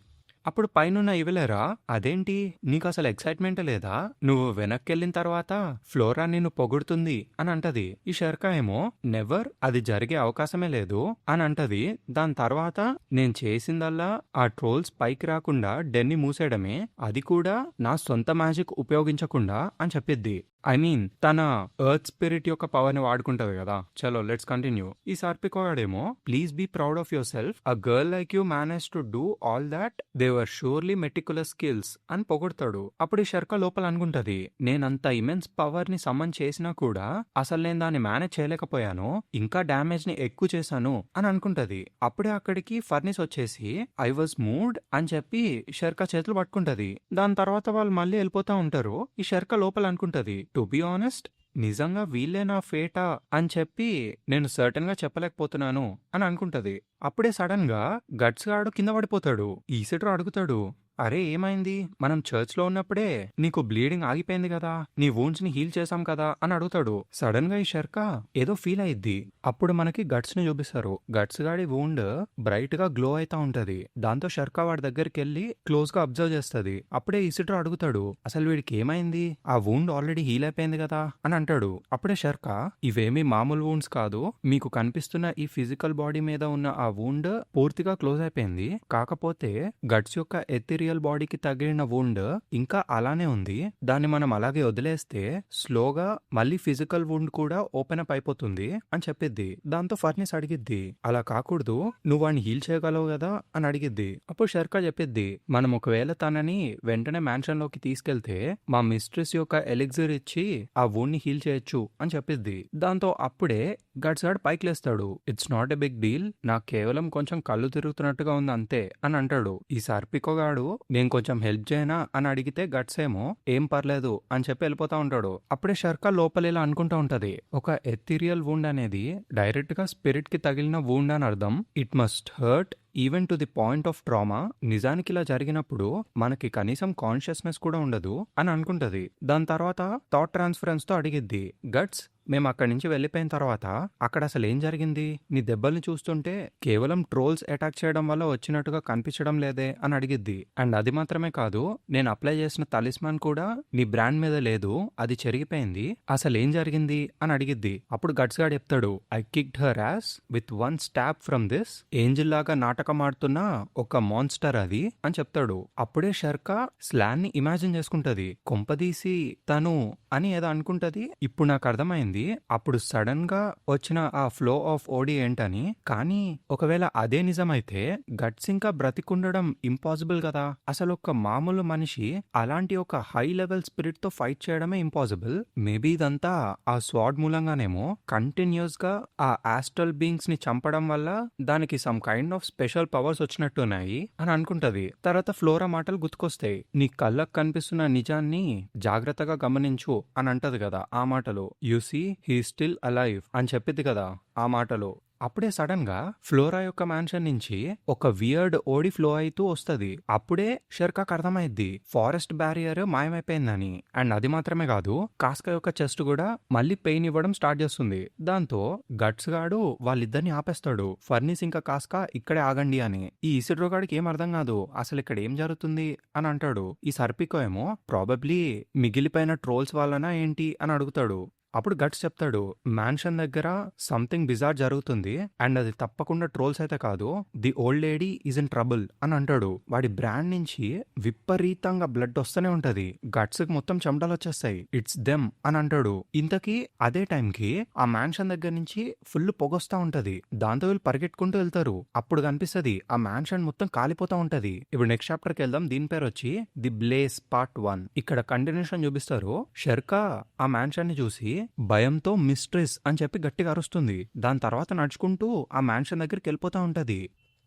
అప్పుడు పైనున్న ఇవలేరా, అదేంటి నీకు అసలు ఎక్సైట్మెంట్ లేదా, నువ్వు వెనక్కెళ్ళిన తర్వాత ఫ్లోరా నిన్ను పొగుడుతుంది అని అంటది. ఈ షెర్కా ఏమో నెవర్, అది జరిగే అవకాశమే లేదు అని అంటది. దాని తర్వాత నేను చేసిందల్లా ఆ ట్రోల్స్ పైకి రాకుండా డెన్ని మూసేయడమే, అది కూడా నా సొంత మ్యాజిక్ ఉపయోగించకుండా అని చెప్పిద్ది. ఐ మీన్ తన ఎర్త్ స్పిరిట్ యొక్క పవర్ ని వాడుకుంటది కదా. చలో లెట్స్ కంటిన్యూ. ఈ సార్పికోడేమో, please be proud of yourself, a girl like you manage to do all that, they were surely meticulous skills అని పొగుడతాడు. అప్పుడు ఈ షర్క లోపల అనుకుంటది, నేనంత ఇమెన్స్ పవర్ ని సమ్మన్ చేసినా కూడా అసలు నేను దాన్ని మేనేజ్ చేయలేకపోయాను, ఇంకా డ్యామేజ్ ని ఎక్కువ చేశాను అని అనుకుంటది. అప్పుడే అక్కడికి ఫర్నిస్ వచ్చేసి ఐ వాజ్ మూడ్ అని చెప్పి షర్క చేతులు పట్టుకుంటది. దాని తర్వాత వాళ్ళు మళ్ళీ వెళ్ళిపోతా ఉంటారు. ఈ షర్క లోపల అనుకుంటది, టు బి ఆనెస్ట్ నిజంగా వీళ్ళే నా ఫేటా అని చెప్పి నేను సర్టన్ గా చెప్పలేకపోతున్నాను అని అనుకుంటది. అప్పుడే సడన్ గా గట్స్ గాడు కింద పడిపోతాడు. ఈసెటర్ అడుగుతాడు, అరే ఏమైంది, మనం చర్చ్ లో ఉన్నప్పుడే నీకు బ్లీడింగ్ ఆగిపోయింది కదా, నీ వూండ్స్ ని హీల్ చేసాం కదా అని అడుగుతాడు. సడన్ గా ఈ షర్క ఏదో ఫీల్ అయ్యిద్ది. అప్పుడు మనకి గట్స్ ని చూపిస్తారు. గట్స్ గాడి వూండ్ బ్రైట్ గా గ్లో అయితా ఉంటది. దాంతో షర్క వాడి దగ్గరికి వెళ్లి క్లోజ్ గా అబ్జర్వ్ చేస్తది. అప్పుడే ఈసిటర్ అడుగుతాడు, అసలు వీడికి ఏమైంది, ఆ వూండ్ ఆల్రెడీ హీల్ అయిపోయింది కదా అని అంటాడు. అప్పుడే షర్క, ఇవేమీ మామూలు వూండ్స్ కాదు, మీకు కనిపిస్తున్న ఈ ఫిజికల్ బాడీ మీద ఉన్న ఆ వూండ్ పూర్తిగా క్లోజ్ అయిపోయింది, కాకపోతే గట్స్ యొక్క ఎథిరియల్ బాడీకి తగిలిన వూండ్ ఇంకా అలానే ఉంది, దాన్ని మనం అలాగే వదిలేస్తే స్లోగా మళ్ళీ ఫిజికల్ వూండ్ కూడా ఓపెన్ అప్ అయిపోతుంది అని చెప్పిద్ది. దాంతో ఫర్నిస్ అడిగిద్ది, అలా కాకూడదు, నువ్వు వాడిని హీల్ చేయగలవు కదా అని అడిగిద్ది. అప్పుడు షర్కా చెప్పిద్ది, మనం ఒకవేళ తనని వెంటనే మ్యాన్షన్ లోకి తీసుకెళ్తే మా మిస్ట్రెస్ యొక్క ఎలిక్సిర్ ఇచ్చి ఆ వూండ్ ని హీల్ చేయొచ్చు అని చెప్పిద్ది. దాంతో అప్పుడే గట్స్ గాడ్ పైకి లేస్తాడు. It's not a big deal, నాకు కేవలం కొంచెం కళ్ళు తిరుగుతున్నట్టుగా ఉంది అంతే అని అంటాడు. ఈ సర్పికోగాడు నేను కొంచెం హెల్ప్ చేయనా అని అడిగితే గట్స్ ఏమో ఏం పర్లేదు అని చెప్పి వెళ్ళిపోతా ఉంటాడు. అప్పుడే షర్కా లోపలేలా అనుకుంటా ఉంటది, ఒక ఎథీరియల్ వూండ్ అనేది డైరెక్ట్ గా స్పిరిట్ కి తగిలిన వూండ్ అని అర్థం. It must hurt even to the point of trauma. నిజానికి ఇలా జరిగినప్పుడు మనకి కనీసం కాన్షియస్నెస్ కూడా ఉండదు అని అనుకుంటది. దాని తర్వాత థాట్ ట్రాన్స్ఫరెన్స్ తో అడిగిద్ది, గట్స్ మేము అక్కడి నుంచి వెళ్ళిపోయిన తర్వాత అక్కడ అసలు ఏం జరిగింది, నీ దెబ్బల్ని చూస్తుంటే కేవలం ట్రోల్స్ అటాక్ చేయడం వల్ల వచ్చినట్టుగా కనిపించడం లేదే అని అడిగిద్ది. అండ్ అది మాత్రమే కాదు, నేను అప్లై చేసిన తలిస్మాన్ కూడా నీ బ్రాండ్ మీద లేదు, అది చెరిగిపోయింది, అసలు ఏం జరిగింది అని అడిగిద్ది. అప్పుడు గట్స్ గాడు చెప్తాడు, I kicked her ass with one stop from this, angel లాగా నాటకం ఆడుతున్న ఒక మాన్స్టర్ అది అని చెప్తాడు. అప్పుడే షర్కా స్లాన్ ని ఇమాజిన్ చేసుకుంటది, కొంపదీసి తను అని ఏదో అనుకుంటది. ఇప్పుడు నాకు అర్థమైంది అప్పుడు సడన్ గా వచ్చిన ఆ ఫ్లో ఆఫ్ ఓడి ఏంటని. కానీ ఒకవేళ అదే నిజమైతే గట్స్ ఇంకా బ్రతికుండడం ఇంపాసిబుల్ కదా. అసలు ఒక మామూలు మనిషి అలాంటి ఒక హై లెవెల్ స్పిరిట్ తో ఫైట్ చేయడమే ఇంపాసిబుల్. మేబీ ఇదంతా ఆ స్వాడ్ మూలంగానేమో కంటిన్యూస్ గా ఆ ఆస్ట్రల్ బీయింగ్స్ ని చంపడం వల్ల దానికి some kind of special powers వచ్చినట్టున్నాయి అని అనుకుంటది. తర్వాత ఫ్లోరా మాటలు గుర్తుకొస్తాయి, నీ కళ్ళకు కనిపిస్తున్న నిజాన్ని జాగ్రత్తగా గమనించు అని అంటది కదా. ఆ మాటలు యూసీ హీ స్టిల్ అలైవ్ అని చెప్పింది కదా ఆ మాటలో. అప్పుడే సడన్ గా ఫ్లోరా యొక్క మ్యాన్షన్ నుంచి ఒక వియర్డ్ ఓడి ఫ్లో అవుతూ వస్తుంది. అప్పుడే షర్కాకు అర్థమైద్ది ఫారెస్ట్ బ్యారియర్ మాయమైపోయిందని. అండ్ అది మాత్రమే కాదు, కాస్కా యొక్క చెస్ట్ కూడా మళ్ళీ పెయిన్ ఇవ్వడం స్టార్ట్ చేస్తుంది. దాంతో గట్స్ గాడు వాళ్ళిద్దరిని ఆపేస్తాడు, ఫర్నిస్ ఇంకా కాస్కా ఇక్కడే ఆగండి అని. ఈ ఇసిడ్రో గాడికి ఏం అర్థం కాదు, అసలు ఇక్కడ ఏం జరుగుతుంది అని అంటాడు. ఈ సర్పికో ఏమో ప్రాబబ్లీ మిగిలిపోయిన ట్రోల్స్ వల్లనా ఏంటి అని అడుగుతాడు. అప్పుడు గట్స్ చెప్తాడు, మ్యాన్షన్ దగ్గర సంథింగ్ బిజార్ జరుగుతుంది అండ్ అది తప్పకుండా ట్రోల్స్ అయితే కాదు, the old lady is in trouble అని అంటాడు. వాడి బ్రాండ్ నుంచి విపరీతంగా బ్లడ్ వస్తూనే ఉంటది. గట్స్ కి మొత్తం చెమటలు వచ్చేస్తాయి. ఇట్స్ దెమ్ అని అంటాడు. ఇంతకీ అదే టైంకి ఆ మ్యాన్షన్ దగ్గర నుంచి ఫుల్ పొగొస్తా ఉంటది. దాంతో వీళ్ళు పరిగెట్టుకుంటూ వెళ్తారు. అప్పుడు కనిపిస్తది ఆ మ్యాన్షన్ మొత్తం కాలిపోతా ఉంటది. ఇప్పుడు నెక్స్ట్ చాప్టర్ కి వెళ్దాం. దీని పేరు వచ్చి ది బ్లేస్ పార్ట్ 1. ఇక్కడ కంటిన్యూషన్ చూపిస్తారు. షర్కా ఆ మ్యాన్షన్ ని చూసి భయంతో మిస్ట్రెస్ అని చెప్పి గట్టిగా అరుస్తుంది. దాని తర్వాత నడుచుకుంటూ ఆ మ్యాన్షన్ దగ్గరికి వెళ్ళిపోతా ఉంటది.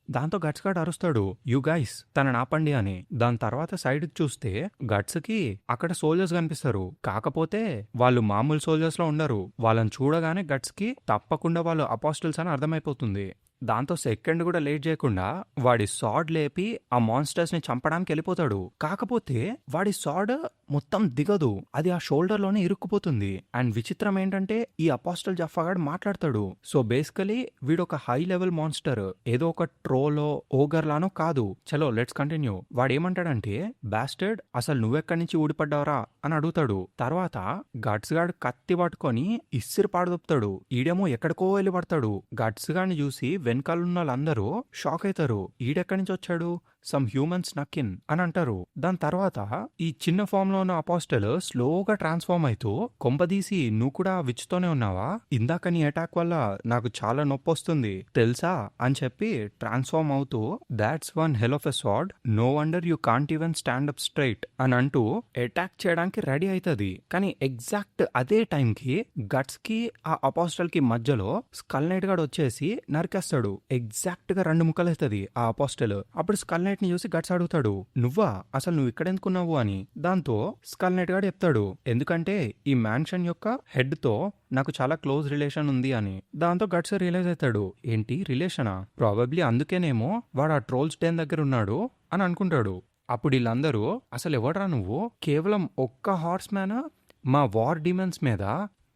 దాంతో గట్స్ గాడు అరుస్తాడు, యు గైస్ తనని ఆపండి అని. దాని తర్వాత సైడ్ చూస్తే గట్స్ కి అక్కడ సోల్జర్స్ కనిపిస్తారు. కాకపోతే వాళ్ళు మామూలు సోల్జర్స్ లో ఉండరు. వాళ్ళని చూడగానే గట్స్ కి తప్పకుండా వాళ్ళు అపోస్టల్స్ అని అర్థమైపోతుంది. దాంతో సెకండ్ కూడా లేట్ చేయకుండా వాడి సాడ్ లేపి ఆ మాన్స్టర్స్ ని చంపడానికి వెళ్ళిపోతాడు. కాకపోతే వాడి సాడ్ మొత్తం దిగదు, అది ఆ షోల్డర్ లోనే ఇరుక్కుపోతుంది. అండ్ విచిత్రం ఏంటంటే ఈ అపోస్టల్ జఫాగాడు మాట్లాడతాడు. సో బేసికలీ వీడు ఒక హై లెవెల్ మాన్స్టర్, ఏదో ఒక ట్రోలో ఓగర్ లానో కాదు. చలో లెట్స్ కంటిన్యూ. వాడు ఏమంటాడంటే, బాస్టర్డ్ అసలు నువ్వెక్కడి నుంచి ఊడిపడ్డావరా అని అడుగుతాడు. తర్వాత గట్స్ గాడు కత్తి పట్టుకొని ఇస్సిరి పాడుదొప్పుతాడు. ఈడేమో ఎక్కడికో వెళ్ళి పడతాడు. గట్స్ గాడిని చూసి వెనకాలన్న వాళ్ళందరూ షాక్ అవుతారు. ఈడెక్కడి నుంచి వచ్చాడు, సమ్ హ్యూమన్స్ నక్కిన్ అని అంటారు. దాని తర్వాత ఈ చిన్న ఫామ్ లో ఉన్న అపోస్టల్ స్లోగా ట్రాన్స్ఫార్మ్ అవుతూ, కొంపదీసి నువ్వు కూడా విచ్తోనే ఉన్నావా, ఇందాక నీ అటాక్ వల్ల నాకు చాలా నొప్పి వస్తుంది తెలుసా అని చెప్పి ట్రాన్స్ఫార్మ్ అవుతూ, that's one hell of a sad, no wonder you can't even stand up straight అని అంటూ అటాక్ చేయడానికి రెడీ అవుతుంది. కానీ ఎగ్జాక్ట్ అదే టైంకి గట్స్ కి ఆ అపోస్టల్ కి మధ్యలో స్కల్ నైట్ గాడు వచ్చేసి నరికేస్తాడు. ఎగ్జాక్ట్ గా 2 ముక్కలు అవుతుంది ఆ అపోస్టల్. అప్పుడు స్కల్ నైట్ ని చూసి గట్స్ అడుగుతాడు, నువ్వా, అసలు నువ్వు ఇక్కడ ఎందుకున్నావు అని. దాంతో స్కల్ నైట్ గాడు చెప్తాడు, ఎందుకంటే ఈ మ్యాన్షన్ యొక్క హెడ్ తో నాకు చాలా క్లోజ్ రిలేషన్ ఉంది అని. దాంతో గట్స్ రియలైజ్ అవుతాడు, ఏంటి రిలేషనా, ప్రాబబ్లీ అందుకేనేమో వాడు ఆ ట్రోల్స్ డెన్ దగ్గర ఉన్నాడు అని అనుకుంటాడు. అప్పుడు వీళ్ళందరూ, అసలు ఎవడ్రా నువ్వు, కేవలం ఒక్క హార్స్ మ్యాన్ మా వార్ డిమెన్స్ మీద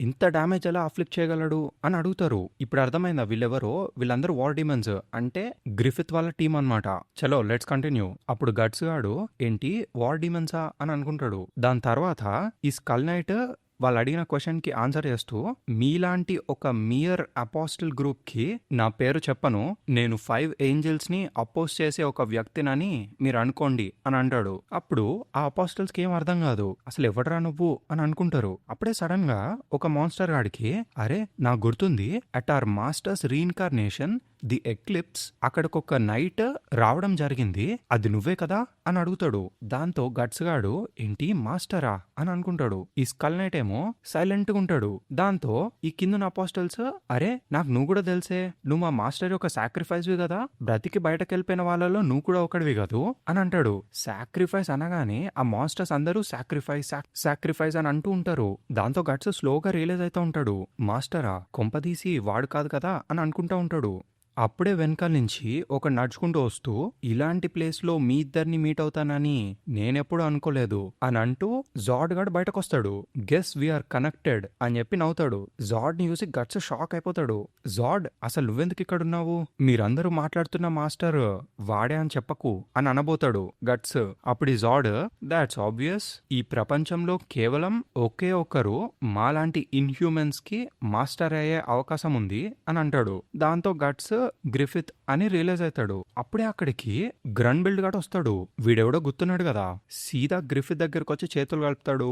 ఇంత డ్యామేజ్ ఎలా అఫ్లిక్ట్ చేయగలడు అని అడుగుతారు. ఇప్పుడు అర్థమైందా వీళ్ళెవరో, వీళ్ళందరూ వార్ డిమన్స్ అంటే గ్రిఫిత్ వాళ్ళ టీం అన్నమాట. చలో లెట్స్ కంటిన్యూ. అప్పుడు గట్స్ గాడు, ఏంటి వార్ డిమన్సా అని అనుకుంటాడు. దాని తర్వాత ఈ స్కల్ నైట్ వాళ్ళు అడిగిన క్వశ్చన్ కి ఆన్సర్ చేస్తూ, మీలాంటి ఒక మియర్ అపోస్టల్ గ్రూప్ కి నా పేరు చెప్పను, నేను 5 ఏంజల్స్ ని అపోజ్ చేసే ఒక వ్యక్తినని మీరు అనుకోండి అని అంటాడు. అప్పుడు ఆ అపోస్టల్స్ కి ఏం అర్థం కాదు, అసలు ఎవడరా నువ్వు అని అనుకుంటారు. అప్పుడే సడన్ గా ఒక మాన్స్టర్ గాడికి, అరే నాకు గుర్తుంది, at our masters reincarnation the eclipse, అక్కడికొక నైట్ రావడం జరిగింది, అది నువ్వే కదా అని అడుగుతాడు. దాంతో గట్స్ గాడు, ఏంటి మాస్టరా అని అనుకుంటాడు. ఈ స్కల్ నైట్ ఏమో సైలెంట్ గా ఉంటాడు. దాంతో ఈ కింద అపోస్టల్స్, అరే నాకు నువ్వు కూడా తెలుసే, నువ్వు మా మాస్టర్ యొక్క సాక్రిఫైస్ వి కదా, బ్రతికి బయటకు వెళ్ళిపోయిన వాళ్ళలో నువ్వు కూడా ఒకటివి కాదు అని అంటాడు. సాక్రిఫైస్ అనగానే ఆ మాస్టర్స్ అందరూ సాక్రిఫైస్ అని అంటూ ఉంటారు. దాంతో గట్స్ స్లోగా రియలైజ్ అవుతూ ఉంటాడు, మాస్టరా, కొంపదీసి వాడు కాదు కదా అని అనుకుంటా ఉంటాడు. అప్పుడే వెనకాల నుంచి ఒక నడుచుకుంటూ వస్తూ, ఇలాంటి ప్లేస్ లో మీ ఇద్దరిని మీట్ అవుతానని నేనెప్పుడు అనుకోలేదు అని అంటూ జాడ్ గాడు బయటకు వస్తాడు. గెస్ వీఆర్ కనెక్టెడ్ అని చెప్పి నవ్వుతాడు. జాడ్ ని చూసి గట్స్ షాక్ అయిపోతాడు. జాడ్, అసలు నువ్వెందుకు ఇక్కడ ఉన్నావు, మీరందరూ మాట్లాడుతున్న మాస్టర్ వాడే అని చెప్పకు అని అనబోతాడు గట్స్. అప్పుడు జాడ్, దాట్స్ ఆబ్వియస్, ఈ ప్రపంచంలో కేవలం ఒకే ఒక్కరు మాలాంటి ఇన్హ్యూమన్స్ కి మాస్టర్ అయ్యే అవకాశం ఉంది అని అంటాడు. దాంతో గట్స్ గ్రిఫిత్ అని రియలైజ్ అవుతాడు. అప్పుడే అక్కడికి గ్రన్బిల్డ్ గాడు వస్తాడు. వీడెవడో గుర్తున్నాడు కదా, సీదా గ్రిఫిత్ దగ్గరకు వచ్చి చేతులు కలుపుతాడు.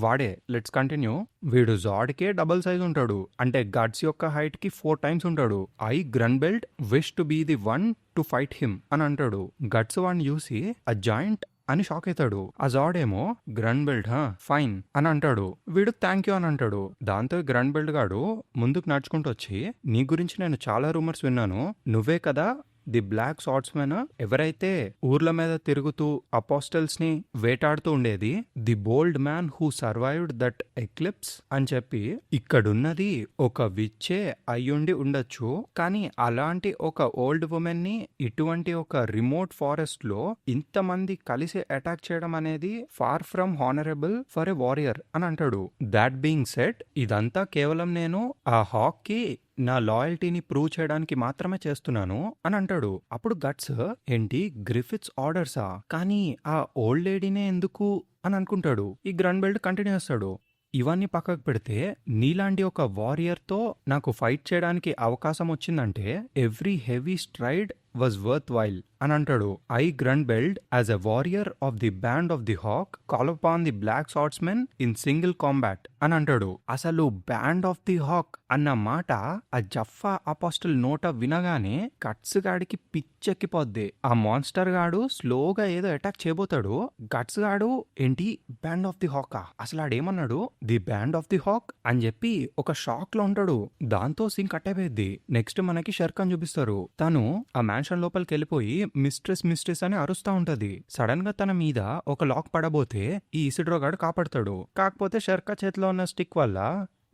వాడే. Let's continue. వీడు జాడ్కే డబుల్ సైజ్ ఉంటాడు, అంటే గట్స్ యొక్క హైట్ కి 4 times ఉంటాడు. I Grunbeld wish to be the one to fight him అని అంటాడు. గట్స్ వాడిని చూసి అ జాయింట్ అని షాక్ అవుతాడు. ఆ జాడ్ ఏమో, గ్రన్బెల్ట్ ఫైన్ అని అంటాడు. వీడు థ్యాంక్ యూ అని అంటాడు. దాంతో గ్రన్బెల్ట్ గాడు ముందుకు నడుచుకుంటూ వచ్చి, నీ గురించి నేను చాలా రూమర్స్ విన్నాను, నువ్వే కదా ది బ్లాక్ సార్డ్స్మెన్, ఎవరైతే ఊర్ల మీద తిరుగుతూ అపోస్టల్స్ ని వేటాడుతూ ఉండేది, the bold man who survived that eclipse అని చెప్పి, ఇక్కడున్నది ఒక విచ్చే అయ్యుండి ఉండొచ్చు, కానీ అలాంటి ఒక ఓల్డ్ ఉమెన్ ని ఇటువంటి ఒక రిమోట్ ఫారెస్ట్ లో ఇంతమంది కలిసి అటాక్ చేయడం అనేది far from honourable for a warrior అని అంటాడు. దాట్ బీయింగ్ సెడ్, ఇదంతా కేవలం నేను ఆ హాక్ కి నా లాయల్టీని ప్రూవ్ చేయడానికి మాత్రమే చేస్తున్నాను అని అంటాడు. అప్పుడు గట్స్, ఏంటి గ్రిఫిత్స్ ఆర్డర్సా, కానీ ఆ ఓల్డ్ లేడీనే ఎందుకు అని అనుకుంటాడు. ఈ గ్రన్బెల్ట్ కంటిన్యూ చేస్తాడు, ఇవన్నీ పక్కకు పెడితే నీలాంటి ఒక వారియర్ తో నాకు ఫైట్ చేయడానికి అవకాశం వచ్చిందంటే every heavy stride was worthwhile అని అంటాడు. I Grunbeld as a warrior of the band of the hawk call upon the black swordsmen in single combat అని అంటాడు. అసలు బ్యాండ్ ఆఫ్ ది హాక్ అన్న మాట ఆ జఫా అపోస్టల్ నోట వినగానే గట్స్ గాడికి పిచ్చెక్కిపోద్ది. ఆ మాన్స్టర్ గాడు స్లోగా ఏదో అటాక్ చేయబోతాడు. గట్స్ గాడు ఏంటి బ్యాండ్ ఆఫ్ ది హాకా, అసలు ఆడేమన్నాడు the band of the hawk అని చెప్పి ఒక షాక్ లో ఉంటాడు. దాంతో సీన్ కట్ అయిపోయింది. నెక్స్ట్ మనకి షర్ఖాన్ చూపిస్తారు. తను ఆ మ్యాన్షన్ లోపలికి వెళ్ళిపోయి మిస్ట్రెస్ అని అరుస్తా ఉంటది. సడన్ గా తన మీద ఒక లాక్ పడబోతే ఈ ఇసిడ్రో గాడు కాపాడతాడు. కాకపోతే షర్కా చేతిలో ఉన్న స్టిక్ వల్ల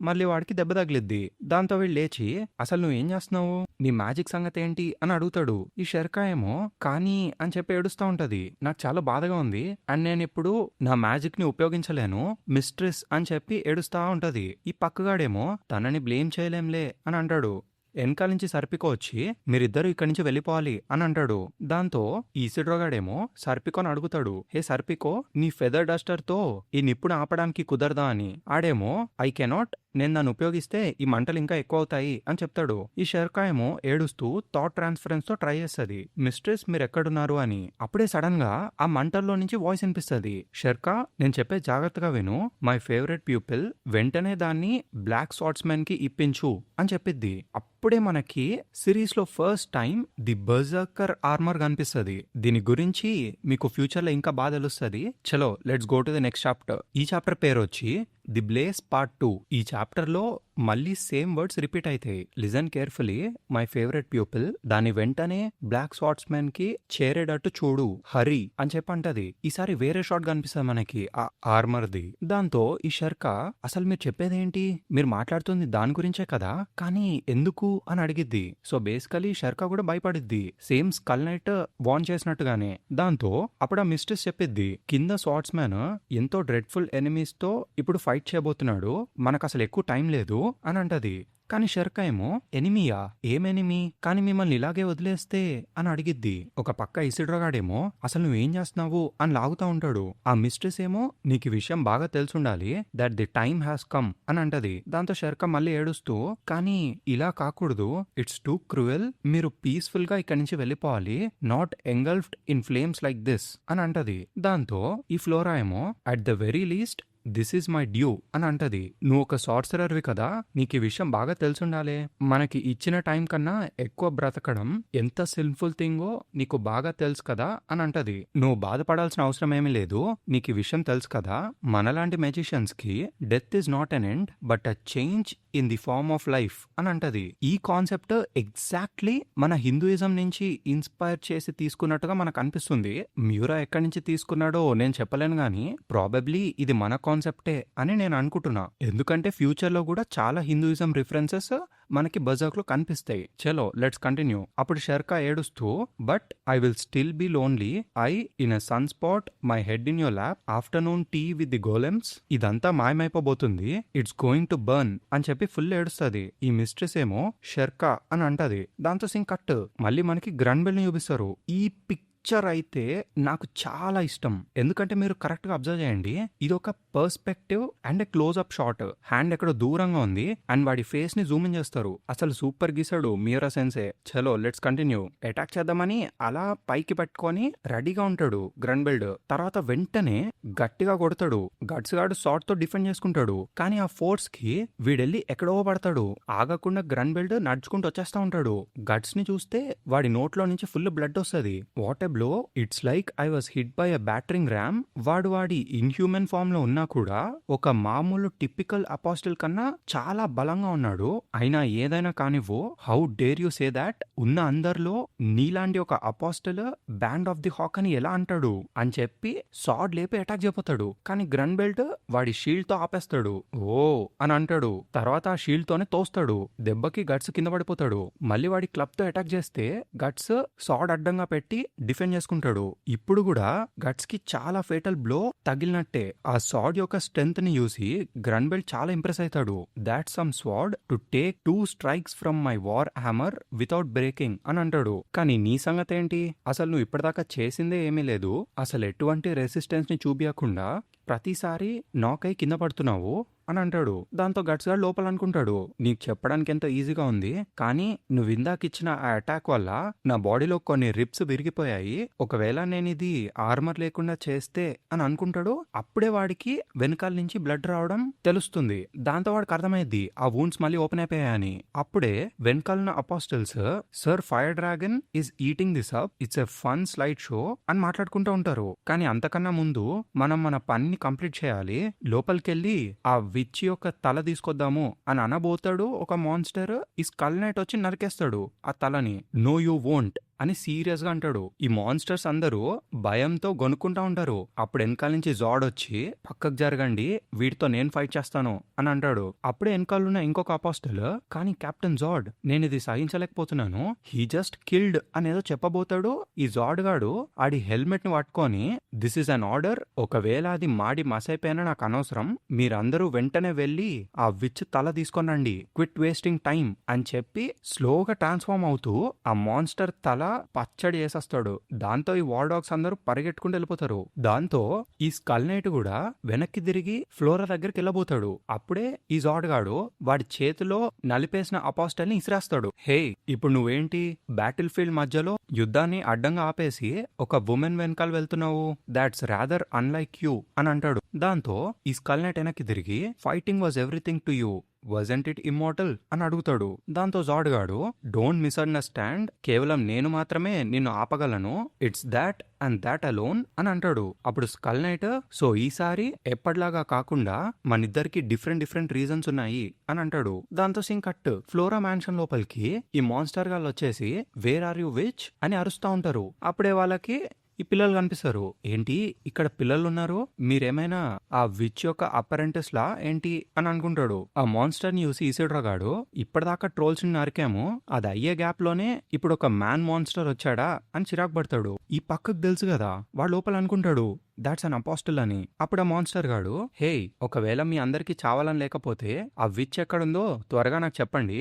మళ్ళీ వాడికి దెబ్బ తగిలిద్ది. దాంతో వీళ్ళు లేచి అసలు నువ్వు ఏం చేస్తున్నావు, నీ మ్యాజిక్ సంగతి ఏంటి అని అడుగుతాడు. ఈ షర్కా ఏమో కానీ అని చెప్పి ఏడుస్తా ఉంటది. నాకు చాలా బాధగా ఉంది అండ్ నేను ఇప్పుడు నా మ్యాజిక్ ని ఉపయోగించలేను మిస్ట్రెస్ అని చెప్పి ఏడుస్తా ఉంటది. ఈ పక్కగాడేమో తనని బ్లేమ్ చేయలేంలే అని అంటాడు. వెనకాల నుంచి సర్పికో వచ్చి మీరిద్దరు ఇక్కడి నుంచి వెళ్ళిపోవాలి అని అంటాడు. దాంతో ఈ ఇసిడ్రోగాడేమో సర్పికోని అడుగుతాడు, హే సర్పికో, నీ ఫెదర్ డస్టర్ తో ఈ నిప్పుని ఆపడానికి కుదరదా అని. ఆడేమో ఐ కెనాట్, నేను దాన్ని ఉపయోగిస్తే ఈ మంటలు ఇంకా ఎక్కువ అవుతాయి అని చెప్తాడు. ఈ షర్కా ఏమో ఏడుస్తూ థాట్ ట్రాన్స్ఫరెన్స్ తో ట్రై చేస్తుంది, మిస్ట్రెస్ మీరు ఎక్కడున్నారు అని. అప్పుడే సడన్ గా ఆ మంటల్లో నుంచి వాయిస్ వినిపిస్తుంది. షర్కా నేను చెప్పే జాగ్రత్తగా విను, మై ఫేవరెట్ ప్యూపిల్, వెంటనే దాన్ని బ్లాక్ స్వార్డ్స్మెన్ కి ఇప్పించు అని చెప్పిద్ది. అప్పుడే మనకి సిరీస్ లో ఫస్ట్ టైం ది బర్జర్కర్ ఆర్మర్ కనిపిస్తుంది. దీని గురించి మీకు ఫ్యూచర్ లో ఇంకా బాగా తెలుస్తుంది. చలో let's go to the next chapter. ఈ చాప్టర్ పేరు వచ్చి ది బ్లేస్ పార్ట్ 2. ఈ చాప్టర్ లో మళ్ళీ సేమ్ వర్డ్స్ రిపీట్ అవుతాయి. Listen carefully, my favourite pupil, దాని వెంటనే బ్లాక్ స్వార్డ్స్మెన్ కి చేరేటట్టు చూడు, హరి అని చెప్పంటది. ఈసారి వేరే షాట్ కనిపిస్తుంది మనకి ఆ ఆర్మర్ ది. దాంతో ఈ షర్కా అసలు మీరు చెప్పేదేంటి, మీరు మాట్లాడుతుంది దాని గురించే కదా, కానీ ఎందుకు అని అడిగిద్ది. సో బేసికలీ షర్కా కూడా భయపడిద్ది, సేమ్ స్కల్ నైట్ వార్న్ చేసినట్టుగానే. దాంతో అప్పుడు ఆ మిస్టర్స్ చెప్పిద్ది, కింద స్వార్డ్స్మెన్ ఎంతో డ్రెడ్ఫుల్ ఎనిమీస్ తో ఇప్పుడు ఫైట్ చేయబోతున్నాడు, మనకు అసలు ఎక్కువ టైం లేదు అని అంటది. కానీ షర్కా ఏమో ఎనిమియా, ఏం ఎనిమి, కానీ మిమ్మల్ని ఇలాగే వదిలేస్తే అని అడిగిద్ది. ఒక పక్క ఇసిడ్రోగాడేమో అసలు నువ్వేం చేస్తున్నావు అని లాగుతా ఉంటాడు. ఆ మిస్ట్రెస్ ఏమో నీకు ఈ విషయం బాగా తెలుసుండాలి, that the time has come అని అంటది. దాంతో షర్కా మళ్ళీ ఏడుస్తూ కానీ ఇలా కాకూడదు, ఇట్స్ టూ క్రూయల్, మీరు పీస్ఫుల్ గా ఇక్కడి నుంచి వెళ్ళిపోవాలి, not engulfed in flames like this అని అంటది. దాంతో ఈ ఫ్లోరా ఏమో at the very least this is my due అని అంటది. నువ్వు ఒక సార్సరర్వి కదా, నీకు ఈ విషయం బాగా తెలుసుండాలి, మనకి ఇచ్చిన టైం కన్నా ఎక్కువ బ్రతకడం ఎంత సిన్ఫుల్ థింగో నీకు బాగా తెలుసు కదా అని అంటది. నువ్వు బాధపడాల్సిన అవసరం ఏమీ లేదు, నీకు ఈ విషయం తెలుసు కదా, మనలాంటి మెజిషియన్స్ కి death is not an end but a change in the form of life అని అంటది. ఈ కాన్సెప్ట్ ఎగ్జాక్ట్లీ మన హిందూయిజం నుంచి ఇన్స్పైర్ చేసి తీసుకున్నట్టుగా మనకు అనిపిస్తుంది. మ్యూరా ఎక్కడి నుంచి తీసుకున్నాడో నేను చెప్పలేను గానీ ప్రాబబ్లీ ఇది మన కాన్సెప్టే అని నేను అనుకుంటున్నా. ఎందుకంటే ఫ్యూచర్ లో కూడా చాలా హిందూయిజం రిఫరెన్సెస్ మనకి బర్జర్క్ లో కనిపిస్తాయి. చలో లెట్స్ కంటిన్యూ. అప్పుడు షర్కా ఏడుస్తూ, but I will still be lonely, I in a sun spot, my head in your lap, afternoon tea with the golems, ఇదంతా మాయమైపోబోతుంది, ఇట్స్ గోయింగ్ టు బర్న్ అని చెప్పి ఫుల్ ఏడుస్తుంది. ఈ మిస్ట్రెస్ ఏమో షర్కా అని అంటది. దాంతో సింగ్ కట్. మళ్ళీ మనకి గ్రంబెల్ ని చూపిస్తారు. ఈ పిక్చర్ అయితే నాకు చాలా ఇష్టం, ఎందుకంటే మీరు కరెక్ట్ గా అబ్జర్వ్ చేయండి, ఇది ఒక perspective and close up shot. Hand ఎక్కడో దూరంగా ఉంది అండ్ వాడి ఫేస్ ని జూమ్ ఇన్ చేస్తారు. అసలు సూపర్ గీసాడు మియోరా సెన్సే. చలో లెట్స్ కంటిన్యూ. అటాక్ చేద్దామని అలా పైకి పెట్టుకొని రెడీగా ఉంటాడు గ్రన్బెల్డ్. తర్వాత వెంటనే గట్టిగా కొడతాడు. గట్స్ గాడు షాట్ తో డిఫెండ్ చేసుకుంటాడు, కానీ ఆ ఫోర్స్ కి వీడెళ్ళి ఎక్కడో పడతాడు. ఆగకుండా గ్రన్బెల్డ్ నడుచుకుంటూ వచ్చేస్తా ఉంటాడు. గట్స్ ని చూస్తే వాడి నోట్లో నుంచి ఫుల్ బ్లడ్ వస్తుంది. What a blow, it's like I was hit by a battering ram. వాడి ఇన్హ్యూమన్ ఫామ్ లో ఉన్నా కూడా ఒక మామూలు టిపికల్ అపోస్టల్ కన్నా చాలా బలంగా ఉన్నాడు. అయినా ఏదైనా కానివ్వు, how dare you say that, ఉన్న అందరిలో నీలాంటి ఒక apostle band of the hawk అని ఎలా అంటాడు అని చెప్పి సాడ్ లేపి అటాక్ చేయబోతాడు. కానీ గ్రన్బెల్ట్ వాడి షీల్డ్ తో ఆపేస్తాడు. ఓ అని అంటాడు. తర్వాత ఆ షీల్డ్ తోనే తోస్తాడు. దెబ్బకి గట్స్ కింద పడిపోతాడు. మళ్ళీ వాడి క్లబ్ తో అటాక్ చేస్తే గట్స్ సాడ్ అడ్డంగా పెట్టి డిఫెండ్ చేసుకుంటాడు. ఇప్పుడు కూడా గట్స్ కి చాలా ఫేటల్ బ్లో తగిలినట్టే. ఆ సాడ్ యొక్క స్ట్రెంత్ ని చూసి గ్రన్బెల్ట్ చాలా ఇంప్రెస్ అవుతాడు. That some sword to take 2 strikes from my war hammer without breaking అని అంటాడు. కానీ నీ సంగతి ఏంటి, అసలు నువ్వు ఇప్పటిదాకా చేసిందే ఏమీ లేదు, అసలు ఎటువంటి రెసిస్టెన్స్ ని చూపించకుండా ప్రతిసారి నాకై కింద పడుతున్నావు అని అంటాడు. దాంతో గట్స్ గాడు లోపల అనుకుంటాడు, నీకు చెప్పడానికి ఎంతో ఈజీగా ఉంది, కానీ నువ్వు ఇందాకిచ్చిన ఆ అటాక్ వల్ల నా బాడీలో కొన్ని రిప్స్ విరిగిపోయాయి. ఒకవేళ నేను ఇది ఆర్మర్ లేకుండా చేస్తే అని అనుకుంటాడు. అప్పుడే వాడికి వెనకాల నుంచి బ్లడ్ రావడం తెలుస్తుంది. దాంతో వాడికి అర్థమైంది ఆ వూండ్స్ మళ్ళీ ఓపెన్ అయిపోయాయని. అప్పుడే వెనకాలన్న apostles, sir fire dragon is eating this up, it's a fun slide show అని మాట్లాడుకుంటూ ఉంటారు. కానీ అంతకన్నా ముందు మనం మన పనిని కంప్లీట్ చేయాలి. లోపలికెళ్ళి ఆ విచ్ యొక్క తల తీసుకొద్దాము అని అనబోతాడు. ఒక మాన్స్టర్ ఈ స్కల్ నైట్ వచ్చి నరికేస్తాడు ఆ తలని. నో యూ వోంట్ అని సీరియస్ గా అంటాడు. ఈ మాన్స్టర్స్ అందరూ భయంతో గొనుక్కుంటా ఉంటారు. అప్పుడు వెనకాల నుంచి జాడ్ వచ్చి పక్కకు జరగండి, వీటితో నేను ఫైట్ చేస్తాను అని అంటాడు. అప్పుడే వెనకాలన్న ఇంకొక అపోస్టల్, కానీ కెప్టెన్ జాడ్ నేను ఇది సహించలేకపోతున్నాను, హీ జస్ట్ కిల్డ్ అనేదో చెప్పబోతాడు. ఈ జాడ్ గాడు ఆడి హెల్మెట్ ని పట్టుకొని, దిస్ ఇస్ అన్ ఆర్డర్, ఒకవేళ అది మాడి మసైపోయినా నాకు అనవసరం, మీరందరూ వెంటనే వెళ్ళి ఆ విచ్ తల తీసుకొనండి, క్విట్ వేస్టింగ్ టైం అని చెప్పి స్లోగా ట్రాన్స్ఫార్మ్ అవుతూ ఆ మాన్స్టర్ తల పచ్చడి వేసేస్తాడు. దాంతో ఈ వార్ డాగ్స్ అందరూ పరిగెట్టుకుంటూ వెళ్ళిపోతారు. దాంతో ఈ స్కల్ నైట్ కూడా వెనక్కి తిరిగి ఫ్లోరా దగ్గరికి వెళ్ళబోతాడు. అప్పుడే ఈ జాడ్ గాడు వాడి చేతిలో నలిపేసిన అపోస్టల్ ని ఇసిరేస్తాడు. హే, ఇప్పుడు నువ్వేంటి బ్యాటిల్ ఫీల్డ్ మధ్యలో యుద్ధాన్ని అడ్డంగా ఆపేసి ఒక ఉమెన్ వెనకాల వెళ్తున్నావు, దాట్స్ రాదర్ అన్లైక్ యూ అని అంటాడు. దాంతో ఈ స్కల్ నైట్ వెనక్కి తిరిగి, fighting was everything to you, wasn't it immortal అని అడుగుతాడు. దాంతో జాడ్ గాడు, డోంట్ మిస్అండర్స్టాండ్, కేవలం నేను మాత్రమే నిన్ను ఆపగలను, it's that and that alone అని అంటాడు. అప్పుడు స్కల్ నైట్, సో ఈసారి ఎప్పటిలాగా కాకుండా మనిద్దరికి డిఫరెంట్ రీజన్స్ ఉన్నాయి అని అంటాడు. దాంతో సింగ్ కట్ ఫ్లోరా మ్యాన్షన్ లోపలికి ఈ మాన్స్టర్ గాళ్ళు వచ్చేసి వేర్ ఆర్ యు విచ్ అని అరుస్తా ఉంటారు. అప్పుడే వాళ్ళకి ఈ పిల్లలు కనిపిస్తారు. ఏంటి ఇక్కడ పిల్లలు ఉన్నారు, మీరేమైనా ఆ విచ్ యొక్క అపరెంటిస్ లా ఏంటి అని అనుకుంటాడు. ఆ మాన్స్టర్ ని చూసి ఈసిడ్రా గాడు, ఇప్పటిదాకా ట్రోల్స్ ని నరికాము, అది అయ్యే గ్యాప్ లోనే ఇప్పుడు ఒక మ్యాన్ మాన్స్టర్ వచ్చాడా అని చిరాకు పడతాడు. ఈ పక్కకు తెలుసు కదా, వాడు లోపల అనుకుంటాడు దాట్స్ అన్ అపోస్టల్ అని. అప్పుడు ఆ మాన్స్టర్ గాడు, హే, ఒకవేళ మీ అందరికి చావాలని లేకపోతే ఆ విచ్ ఎక్కడుందో త్వరగా నాకు చెప్పండి,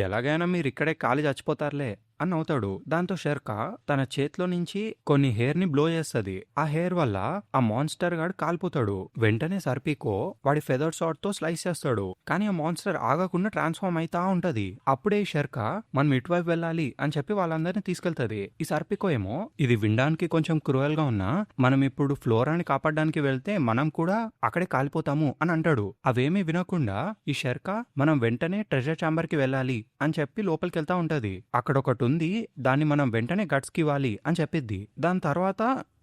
ఎలాగైనా మీరు ఇక్కడే కాలి చచ్చిపోతారులే అని అవుతాడు. దాంతో షెర్కా తన చేతిలో నుంచి కొన్ని హెయిర్ ని బ్లో చేస్తుంది. ఆ హెయిర్ వల్ల ఆ మాన్స్టర్ గాడు కాలిపోతాడు. వెంటనే సర్పీకో వాడి ఫెదర్ షాట్ తో స్లైస్ చేస్తాడు. కానీ ఆ మాన్స్టర్ ఆగకుండా ట్రాన్స్ఫార్మ్ అయితా ఉంటది. అప్పుడే షెర్కా మనం ఇటువైపు వెళ్ళాలి అని చెప్పి వాళ్ళందరినీ తీసుకెళ్తది. ఈ సర్పీకో ఏమో ఇది వినడానికి కొంచెం క్రూయల్ గా ఉన్నా, మనం ఇప్పుడు ఫ్లోరాని కాపాడడానికి వెళ్తే మనం కూడా అక్కడే కాలిపోతాము అని అంటాడు. అవేమీ వినకుండా ఈ షెర్కా మనం వెంటనే ట్రెజర్ ఛాంబర్ కి వెళ్ళాలి అని చెప్పి లోపలికి వెళ్తా ఉంటది. అక్కడ ఒకటి ఉంది, దాన్ని మనం వెంటనే గట్స్ కి ఇవ్వాలి అని చెప్పిద్ది. దాని తర్వాత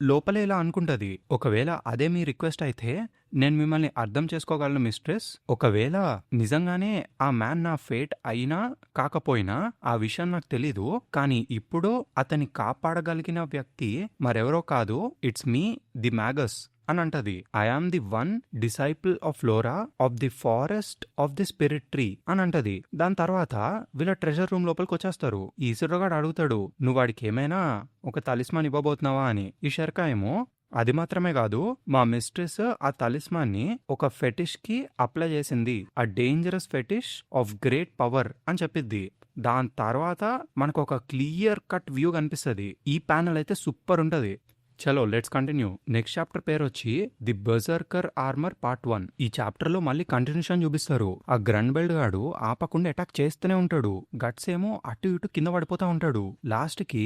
లోపలే ఇలా అనుకుంటది, ఒకవేళ అదే మీ రిక్వెస్ట్ అయితే నేను మిమ్మల్ని అర్థం చేసుకోగలను మిస్ట్రెస్. ఒకవేళ నిజంగానే ఆ మ్యాన్ నా ఫేట్ అయినా కాకపోయినా ఆ విషయం నాకు తెలీదు, కానీ ఇప్పుడు అతన్ని కాపాడగలిగిన వ్యక్తి మరెవరో కాదు, ఇట్స్ మీ ది మ్యాగస్ అని అంటది. I am the one disciple of Flora of the forest of the spirit tree అని అంటది. దాని తర్వాత వీళ్ళ ట్రెజర్ రూమ్ లోపలికి వచ్చేస్తారు. ఈ ఈశ్వరగాడు అడుగుతాడు, నువ్వు వాడికి ఏమైనా ఒక తలిస్మాన్ ఇవ్వబోతున్నావా అని. ఈ షెర్కా ఏమో, అది మాత్రమే కాదు, మా మిస్ట్రెస్ ఆ తలిస్మాన్ ని ఒక ఫెటిష్ కి అప్లై చేసింది, ఆ dangerous fetish of great power అని చెప్పిద్ది. దాని తర్వాత మనకు ఒక క్లియర్ కట్ వ్యూ కనిపిస్తుంది. ఈ ప్యానల్ అయితే సూపర్ ఉంటది. చలో లెట్స్ కంటిన్యూ. నెక్స్ట్ చాప్టర్ పేరు వచ్చి ది బెర్సర్కర్ ఆర్మర్ పార్ట్ 1. ఈ చాప్టర్ లో మళ్ళీ కంటిన్యూషన్ చూపిస్తారు. ఆ గ్రన్బెల్డ్ గాడు ఆపకుండా అటాక్ చేస్తూనే ఉంటాడు. గట్స్ ఏమో అటు ఇటు కింద పడిపోతా ఉంటాడు. లాస్ట్ కి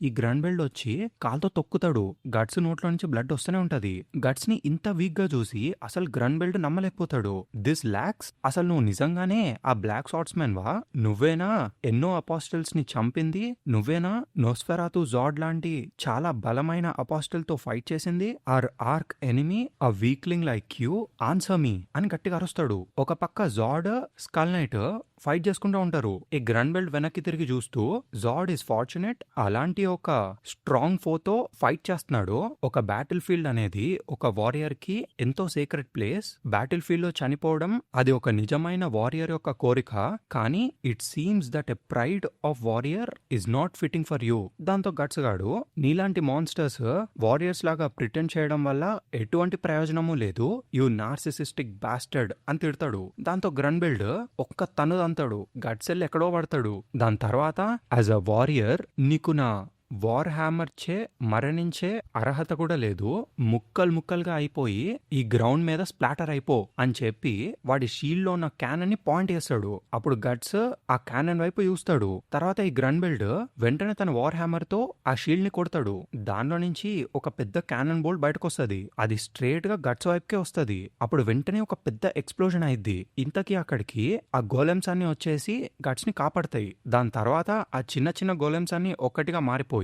ఈ గ్రన్బెల్డ్ వచ్చి కాల్తో తొక్కుతాడు. గట్స్ నోట్లో నుంచి బ్లడ్ వస్తూనే ఉంటది. గట్స్ ని ఇంత వీక్ గా చూసి అసలు గ్రన్బెల్డ్ నమ్మలేకపోతాడు. దిస్ లాక్స్, అసలు నువ్వు నిజంగానే ఆ బ్లాక్ షార్ట్స్ మ్యాన్ వా? నువ్వేనా ఎన్నో అపోస్టల్స్ ని చంపింది? నువ్వేనా నోస్ఫెరాతు జాడ్ లాంటి చాలా బలమైన అపోస్టల్ తో ఫైట్ చేసింది? Our arch enemy a weakling like you? Answer me అని గట్టిగా అరుస్తాడు. ఒక పక్క జాడ్ స్కల్ నైట్ ఫైట్ చేసుకుంటూ ఉంటారు. ఈ గ్రన్బెల్డ్ వెనక్కి తిరిగి చూస్తూ, జాడ్ ఈస్ ఫార్చునేట్, అలాంటి ఒక స్ట్రాంగ్ ఫోతో ఫైట్ చేస్తున్నాడు. ఒక బ్యాటిల్ ఫీల్డ్ అనేది ఒక వారియర్ కి ఎంతో సీక్రెట్ ప్లేస్. బ్యాటిల్ ఫీల్డ్ లో చనిపోవడం అది ఒక నిజమైన వారియర్ యొక్క కోరిక, కానీ it seems that a pride of warrior is not fitting for you. దాంతో గట్స్ గాడు, నీలాంటి మాన్స్టర్స్ వారియర్స్ లాగా ప్రిటెండ్ చేయడం వల్ల ఎటువంటి ప్రయోజనము లేదు, యూ నార్సిసిస్టిక్ బాస్టర్డ్ అని తిడతాడు. దాంతో గ్రన్బెల్డ్ ఒక్క తను అంతాడు. గట్సెల్ ఎక్కడో పడతాడు. దాని తర్వాత యాజ్ అ వారియర్ నీకు నా వార్ హ్యామర్ చే మరణించే అర్హత కూడా లేదు, ముక్కలు ముక్కలుగా అయిపోయి ఈ గ్రౌండ్ మీద స్ప్లాటర్ అయిపో అని చెప్పి వాడి షీల్డ్ లో ఉన్న క్యానన్ ని పాయింట్ చేస్తాడు. అప్పుడు గట్స్ ఆ క్యానన్ వైపు చూస్తాడు. తర్వాత ఈ గ్రన్బెల్డ్ వెంటనే తన వార్ హ్యామర్ తో ఆ షీల్డ్ ని కొడతాడు. దానిలో నుంచి ఒక పెద్ద క్యానన్ బోల్ట్ బయటకు వస్తుంది. అది స్ట్రేట్ గా గట్స్ వైపుకే వస్తుంది. అప్పుడు వెంటనే ఒక పెద్ద ఎక్స్ప్లోజన్ అయింది. ఇంతకీ అక్కడికి ఆ గోలెమ్స్ అన్ని వచ్చేసి గట్స్ ని కాపాడతాయి. దాని తర్వాత ఆ చిన్న చిన్న గోలెమ్స్ అన్ని ఒక్కటిగా మారిపోయి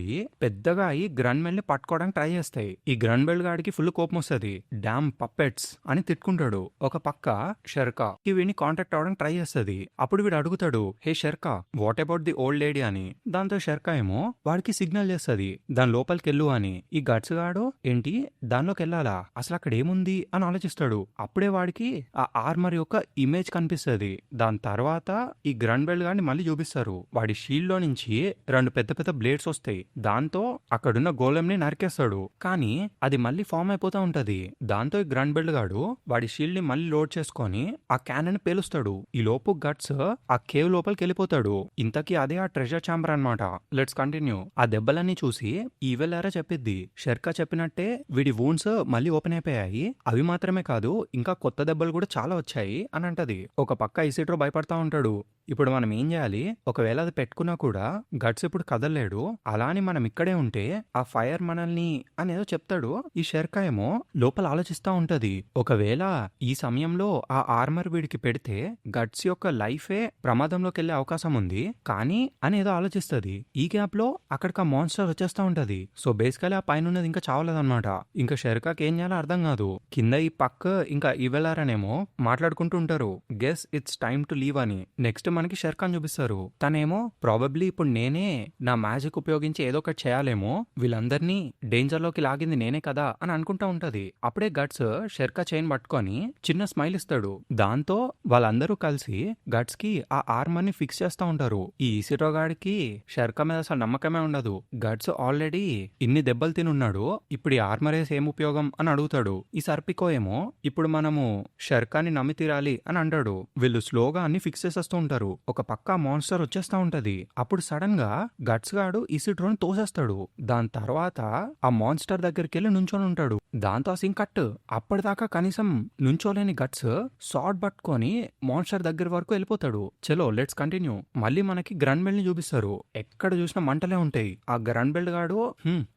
పెద్దగా అయి గ్రన్బెల్ ని పట్టుకోవడానికి ట్రై చేస్తాయి. ఈ గ్రన్బెల్ గాడికి ఫుల్ కోపం వస్తుంది. డామ్ పప్పెట్స్ అని తిట్టుకుంటాడు. ఒక పక్క షర్కా వీడిని కాంటాక్ట్ అవడానికి ట్రై చేస్తుంది. అప్పుడు వీడు అడుగుతాడు, hey Schierke, what about the old lady అని. దాంతో షర్కా ఏమో వాడికి సిగ్నల్ చేస్తుంది దాని లోపలికి వెళ్ళు అని. ఈ గట్స్ గాడు ఏంటి దానిలోకి వెళ్ళాలా, అసలు అక్కడ ఏముంది అని ఆలోచిస్తాడు. అప్పుడే వాడికి ఆ ఆర్మర్ యొక్క ఇమేజ్ కనిపిస్తుంది. దాని తర్వాత ఈ గ్రన్బెల్ గాడిని మళ్ళీ చూపిస్తారు. వాడి షీల్డ్ లో నుంచి 2 పెద్ద పెద్ద బ్లేడ్స్ వస్తాయి. దాంతో అక్కడున్న గోలెం ని నరికేస్తాడు. కానీ అది మళ్ళీ ఫామ్ అయిపోతా ఉంటది. దాంతో ఈ గ్రన్బెల్ గాడు వాడి షీల్డ్ ని మళ్ళీ లోడ్ చేసుకొని ఆ క్యానన్ పేలుస్తాడు. ఈ లోపు గట్స్ ఆ కేవ్ లోపలికి వెళ్ళిపోతాడు. ఇంతకీ అదే ఆ ట్రెజర్ ఛాంబర్ అన్నమాట. Let's continue. ఆ దెబ్బలన్నీ చూసి ఈవెలారా చెప్పిద్ది, షర్కా చెప్పినట్టే వీడి వూండ్స్ మళ్ళీ ఓపెన్ అయిపోయాయి. అవి మాత్రమే కాదు, ఇంకా కొత్త దెబ్బలు కూడా చాలా వచ్చాయి అని అంటది. ఒక పక్క ఇసిడ్రో భయపడతా ఉంటాడు. ఇప్పుడు మనం ఏం చేయాలి, ఒకవేళ అది పెట్టుకున్నా కూడా గట్స్ ఇప్పుడు కదలలేడు, అలా అని మనం ఇక్కడే ఉంటే ఆ ఫైర్ మనల్ని అనేదో చెప్తాడు. ఈ షర్కా ఏమో లోపల ఆలోచిస్తా ఉంటది, ఒకవేళ ఈ సమయంలో ఆ ఆర్మర్ వీడికి పెడితే గట్స్ యొక్క లైఫే ప్రమాదంలోకి వెళ్లే అవకాశం ఉంది కానీ అనేదో ఆలోచిస్తది. ఈ గ్యాప్ లో అక్కడికి ఆ మాన్స్టర్ వచ్చేస్తా ఉంటది. సో బేసికలీ ఆ పైన ఉన్నది ఇంకా చావలేదన్నమాట. ఇంకా షర్కాకి ఏం చేయాలో అర్థం కాదు. కింద ఈ పక్క ఇంకా ఇవెలారనేమో మాట్లాడుకుంటూ ఉంటారు, guess it's time to leave అని. నెక్స్ట్ మనకి షర్కాన్ చూపిస్తారు. తనేమో ప్రాబబ్లీ ఇప్పుడు నేనే నా మ్యాజిక్ ఉపయోగించి ఏదో ఒకటి చేయాలేమో, వీళ్ళందరినీ డేంజర్ లోకి లాగింది నేనే కదా అని అనుకుంటా ఉంటది. అప్పుడే గట్స్ షర్కా చైన్ పట్టుకొని చిన్న స్మైల్ ఇస్తాడు. దాంతో వాళ్ళందరూ కలిసి గట్స్ కి ఆ ఆర్మర్ ని ఫిక్స్ చేస్తా ఉంటారు. ఈ ఇసిరో గాడికి షర్కా మీద అసలు నమ్మకమే ఉండదు. గట్స్ ఆల్రెడీ ఇన్ని దెబ్బలు తినున్నాడు, ఇప్పుడు ఈ ఆర్మర్ వేసి ఏం ఉపయోగం అని అడుగుతాడు. ఈ సర్పికో ఏమో ఇప్పుడు మనము షర్కాని నమ్మి తీరాలి అని అంటాడు. వీళ్ళు స్లోగా అన్ని ఫిక్స్ చేసేస్తూ ఉంటారు. ఒక పక్క మాన్స్టర్ వచ్చేస్తా ఉంటది. అప్పుడు సడన్ గా గట్స్ గాడు ఇసిడ్రోని తోసేస్తాడు. దాని తర్వాత ఆ మాన్స్టర్ దగ్గరికి వెళ్ళి నుంచొని ఉంటాడు. దాంతో ఆ సీన్ కట్. అప్పటిదాకా కనీసం నుంచోలేని గట్స్ షార్ట్ పట్టుకొని మాన్స్టర్ దగ్గర వరకు వెళ్ళిపోతాడు. చలో లెట్స్ కంటిన్యూ. మళ్ళీ మనకి గ్రన్బెల్ ని చూపిస్తారు. ఎక్కడ చూసినా మంటలే ఉంటాయి. ఆ గ్రన్బెల్ గాడు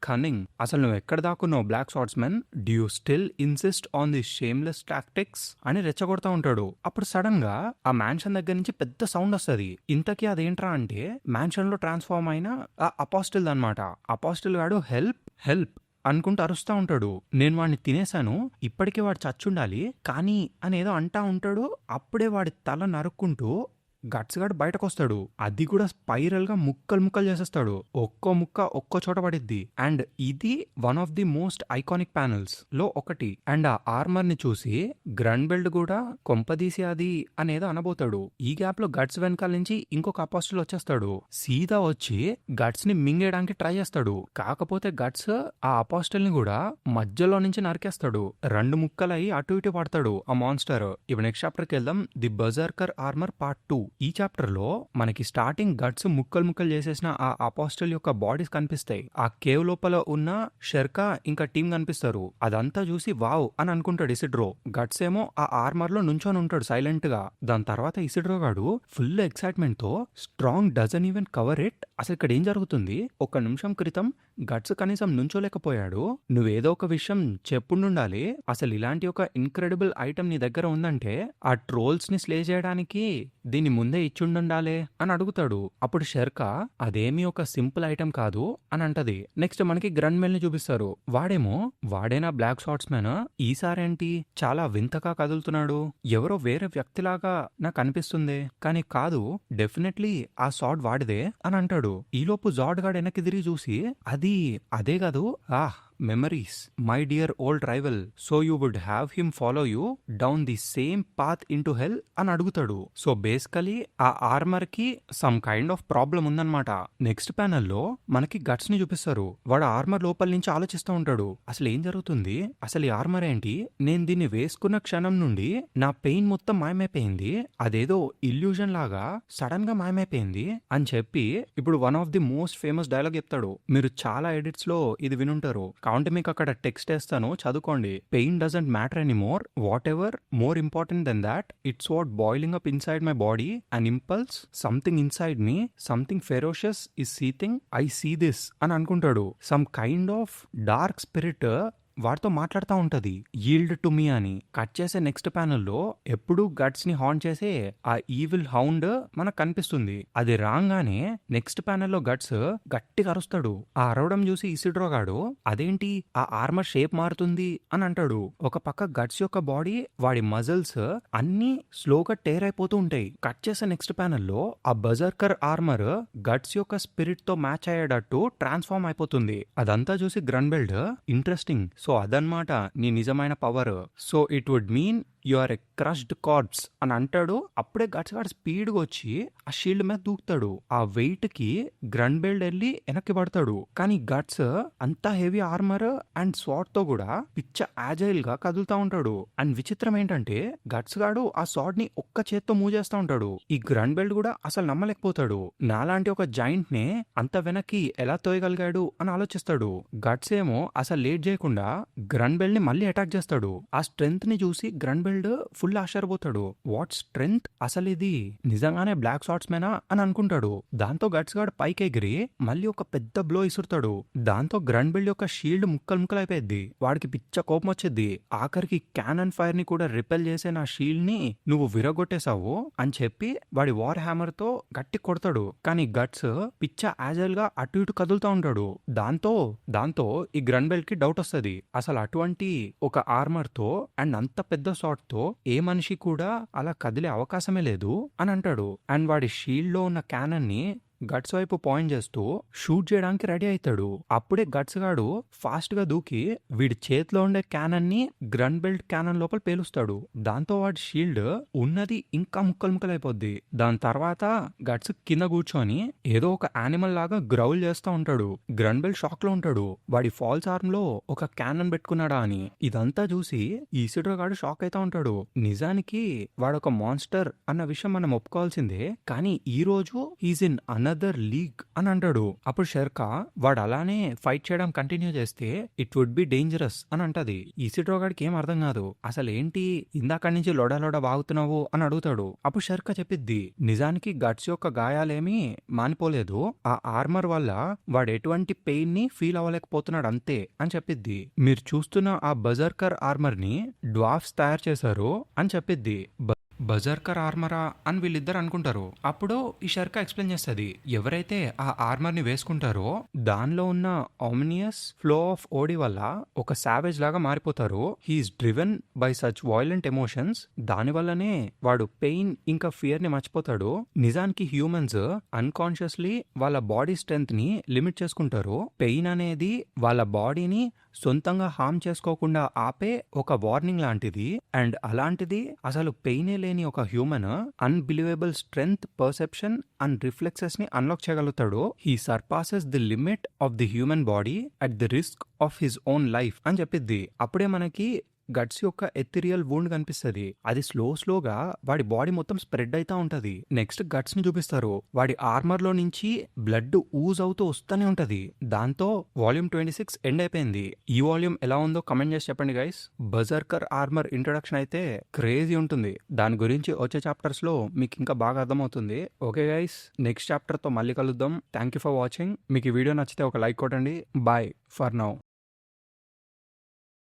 కన్నింగ్, అసలు నువ్వు ఎక్కడ దాకున్నావు black swordsman, do you still insist on the shameless tactics అని రెచ్చగొడతా ఉంటాడు. అప్పుడు సడన్ గా ఆ మ్యాన్షన్ దగ్గర నుంచి పెద్ద సౌండ్ వస్తుంది. ఇంతకీ అదేంట్రా అంటే మ్యాన్షన్ లో ట్రాన్స్ఫార్మ్ అయిన ఆ అపాస్టిల్ అన్నమాట. అపాస్టిల్ గాడు హెల్ప్ హెల్ప్ అనుకుంటూ అరుస్తా ఉంటాడు. నేను వాడిని తినేశాను, ఇప్పటికే వాడు చచ్చుండాలి కానీ అనేదో అంటా ఉంటాడు. అప్పుడే వాడి తల నరుక్కుంటూ గట్స్ గాడు బయటకు వస్తాడు. అది కూడా స్పైరల్ గా ముక్కలు ముక్కలు చేసేస్తాడు. ఒక్కో ముక్క ఒక్కో చోట పడిద్ది. అండ్ ఇది one of the most iconic panels లో ఒకటి. అండ్ ఆ ఆర్మర్ ని చూసి గ్రన్బెల్డ్ కూడా కొంపదీసి అది అనేదో అనబోతాడు. ఈ గ్యాప్ లో గట్స్ వెనకాల నుంచి ఇంకొక అపాస్టిల్ వచ్చేస్తాడు. సీదా వచ్చి గట్స్ ని మింగేయడానికి ట్రై చేస్తాడు. కాకపోతే గట్స్ ఆ అపాస్టిల్ ని కూడా మధ్యలో నుంచి నరికేస్తాడు. 2 ముక్కలై అటు ఇటు పడతాడు ఆ మాన్స్టర్. ఇప్పుడు నెక్స్ట్ చాప్టర్ కి వెళ్దాం, ది బర్జర్కర్ ఆర్మర్ పార్ట్ 2. ఈ చాప్టర్ లో మనకి స్టార్టింగ్ గట్స్ ముక్కలు ముక్కలు చేసేసిన ఆ అపాస్టల్ యొక్క బాడీస్ కనిపిస్తాయి. ఆ కేవ్ లోపల ఉన్న షర్కా ఇంకా టీం కనిపిస్తారు. అదంతా చూసి వావ్ అని అనుకుంటాడు ఇసిడ్రో. గట్స్ ఏమో ఆ ఆర్మర్ లో నుంచొని ఉంటాడు సైలెంట్ గా. దాని తర్వాత ఇసిడ్రో గాడు ఫుల్ ఎక్సైట్మెంట్ తో strong doesn't even cover it, అసలు ఇక్కడ ఏం జరుగుతుంది, 1 నిమిషం క్రితం గట్స్ కనీసం నుంచోలేకపోయాడు, నువ్వేదో ఒక విషయం చెప్పుండాలి, అసలు ఇలాంటి ఒక ఇన్క్రెడిబుల్ ఐటమ్ నీ దగ్గర ఉందంటే ఆ ట్రోల్స్ ని స్లే చేయడానికి దీన్ని ముందే ఇచ్చుండాలే అని అడుగుతాడు. అప్పుడు షర్కా అదేమీ ఒక సింపుల్ ఐటమ్ కాదు అని అంటది. నెక్స్ట్ మనకి గ్రన్బెల్ ని చూపిస్తారు. వాడేనా బ్లాక్ షార్ట్స్ మ్యాన్, ఈసారేంటి చాలా వింతగా కదులుతున్నాడు, ఎవరో వేరే వ్యక్తిలాగా నాకు అనిపిస్తుంది, కానీ కాదు డెఫినెట్లీ ఆ షార్ట్ వాడిదే అని అంటాడు. ఈలోపు జార్డ్ గాడు వెనక్కి తిరిగి చూసి అదే కాదు memories my dear old rival so you would have him follow you down the same path into hell అని అడుగుతాడు. సో బేసికలీ ఆ ఆర్మర్ కి సమ్ కైండ్ ఆఫ్ ప్రాబ్లం ఉందన్నమాట. నెక్స్ట్ ప్యానెల్ లో మనకి గట్స్ ని చూపిస్తారు. వాడు ఆర్మర్ లోపల నుంచి ఆలోచిస్తూ ఉంటాడు, అసలు ఏం జరుగుతుంది, అసలు ఈ ఆర్మర్ ఏంటి, నేను దీన్ని వేసుకున్న క్షణం నుండి నా పెయిన్ మొత్తం మాయమైపోయింది, అదేదో ఇల్యూజన్ లాగా సడన్ గా మాయమైపోయింది అని చెప్పి ఇప్పుడు one of the most famous dialogue చెప్తాడు. మీరు చాలా ఎడిట్స్ లో ఇది వినుంటారు, కావుంటే మీకు అక్కడ టెక్స్ట్ వేస్తాను, చదువుకోండి. Pain doesn't matter any more, whatever more important than that, it's what boiling up inside my body, an impulse, something inside me, something ferocious is seething, I see this అని అనుకుంటాడు. Some kind of dark spirit వాడితో మాట్లాడుతూ ఉంటది, ఈల్డ్ టు మీ అని. కట్ చేసే నెక్స్ట్ ప్యానెల్లో ఎప్పుడు గట్స్ ని హార్న్ చేసే ఆ ఈవిల్ హౌండ్ మనకు కనిపిస్తుంది. అది రాగానే నెక్స్ట్ ప్యానెల్లో గట్స్ గట్టిగా అరుస్తాడు. ఆ అరవడం చూసి ఇసిడ్రో గాడు అదేంటి ఆ ఆర్మర్ షేప్ మారుతుంది అని అంటాడు. ఒక పక్క గట్స్ యొక్క బాడీ, వాడి మజిల్స్ అన్ని స్లోగా టేర్ అయిపోతూ ఉంటాయి. కట్ చేసే నెక్స్ట్ ప్యానెల్లో ఆ బజర్కర్ ఆర్మర్ గట్స్ యొక్క స్పిరిట్ తో మ్యాచ్ అయ్యేటట్టు ట్రాన్స్ఫార్మ్ అయిపోతుంది. అదంతా చూసి గ్రన్బెల్డ్ ఇంట్రెస్టింగ్, సో అదనమాట నీ నిజమైన power, so it would mean you are a crushed corpse అని అంటాడు. అప్పుడే గట్స్ గాడు స్పీడ్ గా వచ్చి ఆ షీల్డ్ మీద దూకుతాడు. ఆ వెయిట్ కి గ్రన్బెల్డ్ వెళ్ళి వెనక్కి పడతాడు. కానీ గట్స్ అంతా హెవీ ఆర్మర్ అండ్ స్వార్డ్ తో కూడా పిచ్చ యాజైల్ గా కదులుతా ఉంటాడు. అండ్ విచిత్రం ఏంటంటే గట్స్ గాడు ఆ స్వార్డ్ ని ఒక్క చేత్తో మూవ్ చేస్తా ఉంటాడు. ఈ గ్రన్బెల్డ్ కూడా అసలు నమ్మలేకపోతాడు, నాలాంటి ఒక జాయింట్ నే అంత వెనక్కి ఎలా తోయగలిగాడు అని ఆలోచిస్తాడు. గట్స్ ఏమో అసలు లేట్ చేయకుండా గ్రన్బెల్డ్ ని మళ్ళీ అటాక్ చేస్తాడు. ఆ స్ట్రెంగ్త్ ని చూసి గ్రన్బెల్డ్ ఫుల్ ఆశ్చర్యపోతాడు. వాట్ స్ట్రెంగ్త్, అసలు ఇది నిజంగానే బ్లాక్ షార్ట్స్ మేనా అని అనుకుంటాడు. దాంతో గట్స్ గాడు పైకి ఎగిరి మళ్ళీ ఒక పెద్ద బ్లో ఇసురుతాడు. దాంతో గ్రన్బెల్డ్ యొక్క షీల్డ్ ముక్కలు ముక్కలు అయిపోయింది. వాడికి పిచ్చ కోపం వచ్చింది. ఆఖరికి క్యానన్ ఫైర్ ని కూడా రిపెల్ చేసే నా షీల్డ్ ని నువ్వు విరగొట్టేశావు అని చెప్పి వాడి వార్ హ్యామర్ తో గట్టి కొడతాడు. కానీ గట్స్ పిచ్చ యాజల్ గా అటు ఇటు కదులుతా ఉంటాడు. దాంతో ఈ గ్రన్బెల్డ్ కి డౌట్ వస్తుంది, అసలు అటువంటి ఒక ఆర్మర్ తో అండ్ అంత పెద్ద షాట్ తో ఏ మనిషి కూడా అలా కదిలే అవకాశమే లేదు అని అంటాడు. అండ్ వాడి షీల్డ్ లో ఉన్న క్యానన్ ని గట్స్ వైపు పాయింట్ చేస్తూ షూట్ చేయడానికి రెడీ అవుతాడు. అప్పుడే గట్స్ గాడు ఫాస్ట్ గా దూకి వీడి చేతిలో ఉండే క్యానన్ ని గ్రన్బెల్డ్ క్యానన్ లోపల పేలుస్తాడు. దాంతో వాడి షీల్డ్ ఉన్నది ఇంకా ముక్కలు ముక్కలు అయిపోద్ది. దాని తర్వాత గట్స్ కింద కూర్చొని ఏదో ఒక యానిమల్ లాగా గ్రౌల్ చేస్తూ ఉంటాడు. గ్రన్బెల్డ్ షాక్ లో ఉంటాడు, వాడి ఫాల్స్ ఆర్మ్ లో ఒక క్యానన్ పెట్టుకున్నాడా అని. ఇదంతా చూసి ఈసిడ్రో గాడు షాక్ అవుతా ఉంటాడు. నిజానికి వాడొక మాన్స్టర్ అన్న విషయం మనం ఒప్పుకోవాల్సిందే, కానీ ఈ రోజు ఈజ్ ఇన్ అనదర్ లీగ్ అని అంటాడు. అప్పుడు షెర్కా వాడు అలానే ఫైట్ చేయడం కంటిన్యూ చేస్తే ఇట్ వుడ్ బి డేంజరస్ అని అంటది. ఈసిడ్రో గాడికి ఏం అర్థం కాదు, అసలు ఏంటి ఇందాక నుంచి లొడ వాగుతున్నావు అని అడుగుతాడు. అప్పుడు షెర్కా చెప్పిద్ది, నిజానికి గట్స్ యొక్క గాయాలేమీ మానిపోలేదు, ఆ ఆర్మర్ వల్ల వాడు ఎటువంటి పెయిన్ ని ఫీల్ అవ్వలేకపోతున్నాడు అంతే అని చెప్పిద్ది. మీరు చూస్తున్న ఆ బజర్కర్ ఆర్మర్ ని డ్వార్ఫ్స్ తయారు చేశారు అని చెప్పిద్ది. బజర్కర్ ఆర్మరా అని వీళ్ళిద్దరు అనుకుంటారు. అప్పుడు ఈ షర్కా ఎక్స్ప్లెయిన్ చేస్తుంది, ఎవరైతే ఆ ఆర్మర్ ని వేసుకుంటారో దానిలో ఉన్న ఆమినియస్ ఫ్లో ఆఫ్ ఓడి వల్ల ఒక సావేజ్ లాగా మారిపోతారు. He's driven by such violent emotions, దాని వల్లనే వాడు పెయిన్ ఇంకా ఫియర్ ని మర్చిపోతాడు. నిజానికి హ్యూమన్స్ అన్కాన్షియస్లీ వాళ్ళ బాడీ స్ట్రెంగ్త్ ని లిమిట్ చేసుకుంటారు. పెయిన్ అనేది వాళ్ళ బాడీని సొంతంగా హార్మ్ చేసుకోకుండా ఆపే ఒక వార్నింగ్ లాంటిది. అండ్ అలాంటిది అసలు పెయినే లేని ఒక human unbelievable strength, perception and reflexes ని అన్లాక్ చేయగలుగుతాడు. He surpasses the limit of the human body at the risk of his own life అని చెప్పిద్ది. అప్పుడే మనకి గట్స్ యొక్క ఎథిరియల్ వూండ్ కనిపిస్తుంది. అది స్లోగా వాడి బాడీ మొత్తం స్ప్రెడ్ అవుతా ఉంటది. నెక్స్ట్ గట్స్ ని చూపిస్తారు. వాడి ఆర్మర్ లో నుంచి బ్లడ్ ఊజ్ అవుతూ వస్తూనే ఉంటది. దాంతో వాల్యూమ్ 26 ఎండ్ అయిపోయింది. ఈ వాల్యూమ్ ఎలా ఉందో కమెంట్ చేసి చెప్పండి గైస్. బజర్కర్ ఆర్మర్ ఇంట్రొడక్షన్ అయితే క్రేజీ ఉంటుంది. దాని గురించి వచ్చే చాప్టర్స్ లో మీకు ఇంకా బాగా అర్థమవుతుంది. ఓకే గైస్, నెక్స్ట్ చాప్టర్ తో మళ్ళీ కలుద్దాం. Thank you for watching. మీకు ఈ వీడియో నచ్చితే ఒక లైక్ కొట్టండి. Bye for now.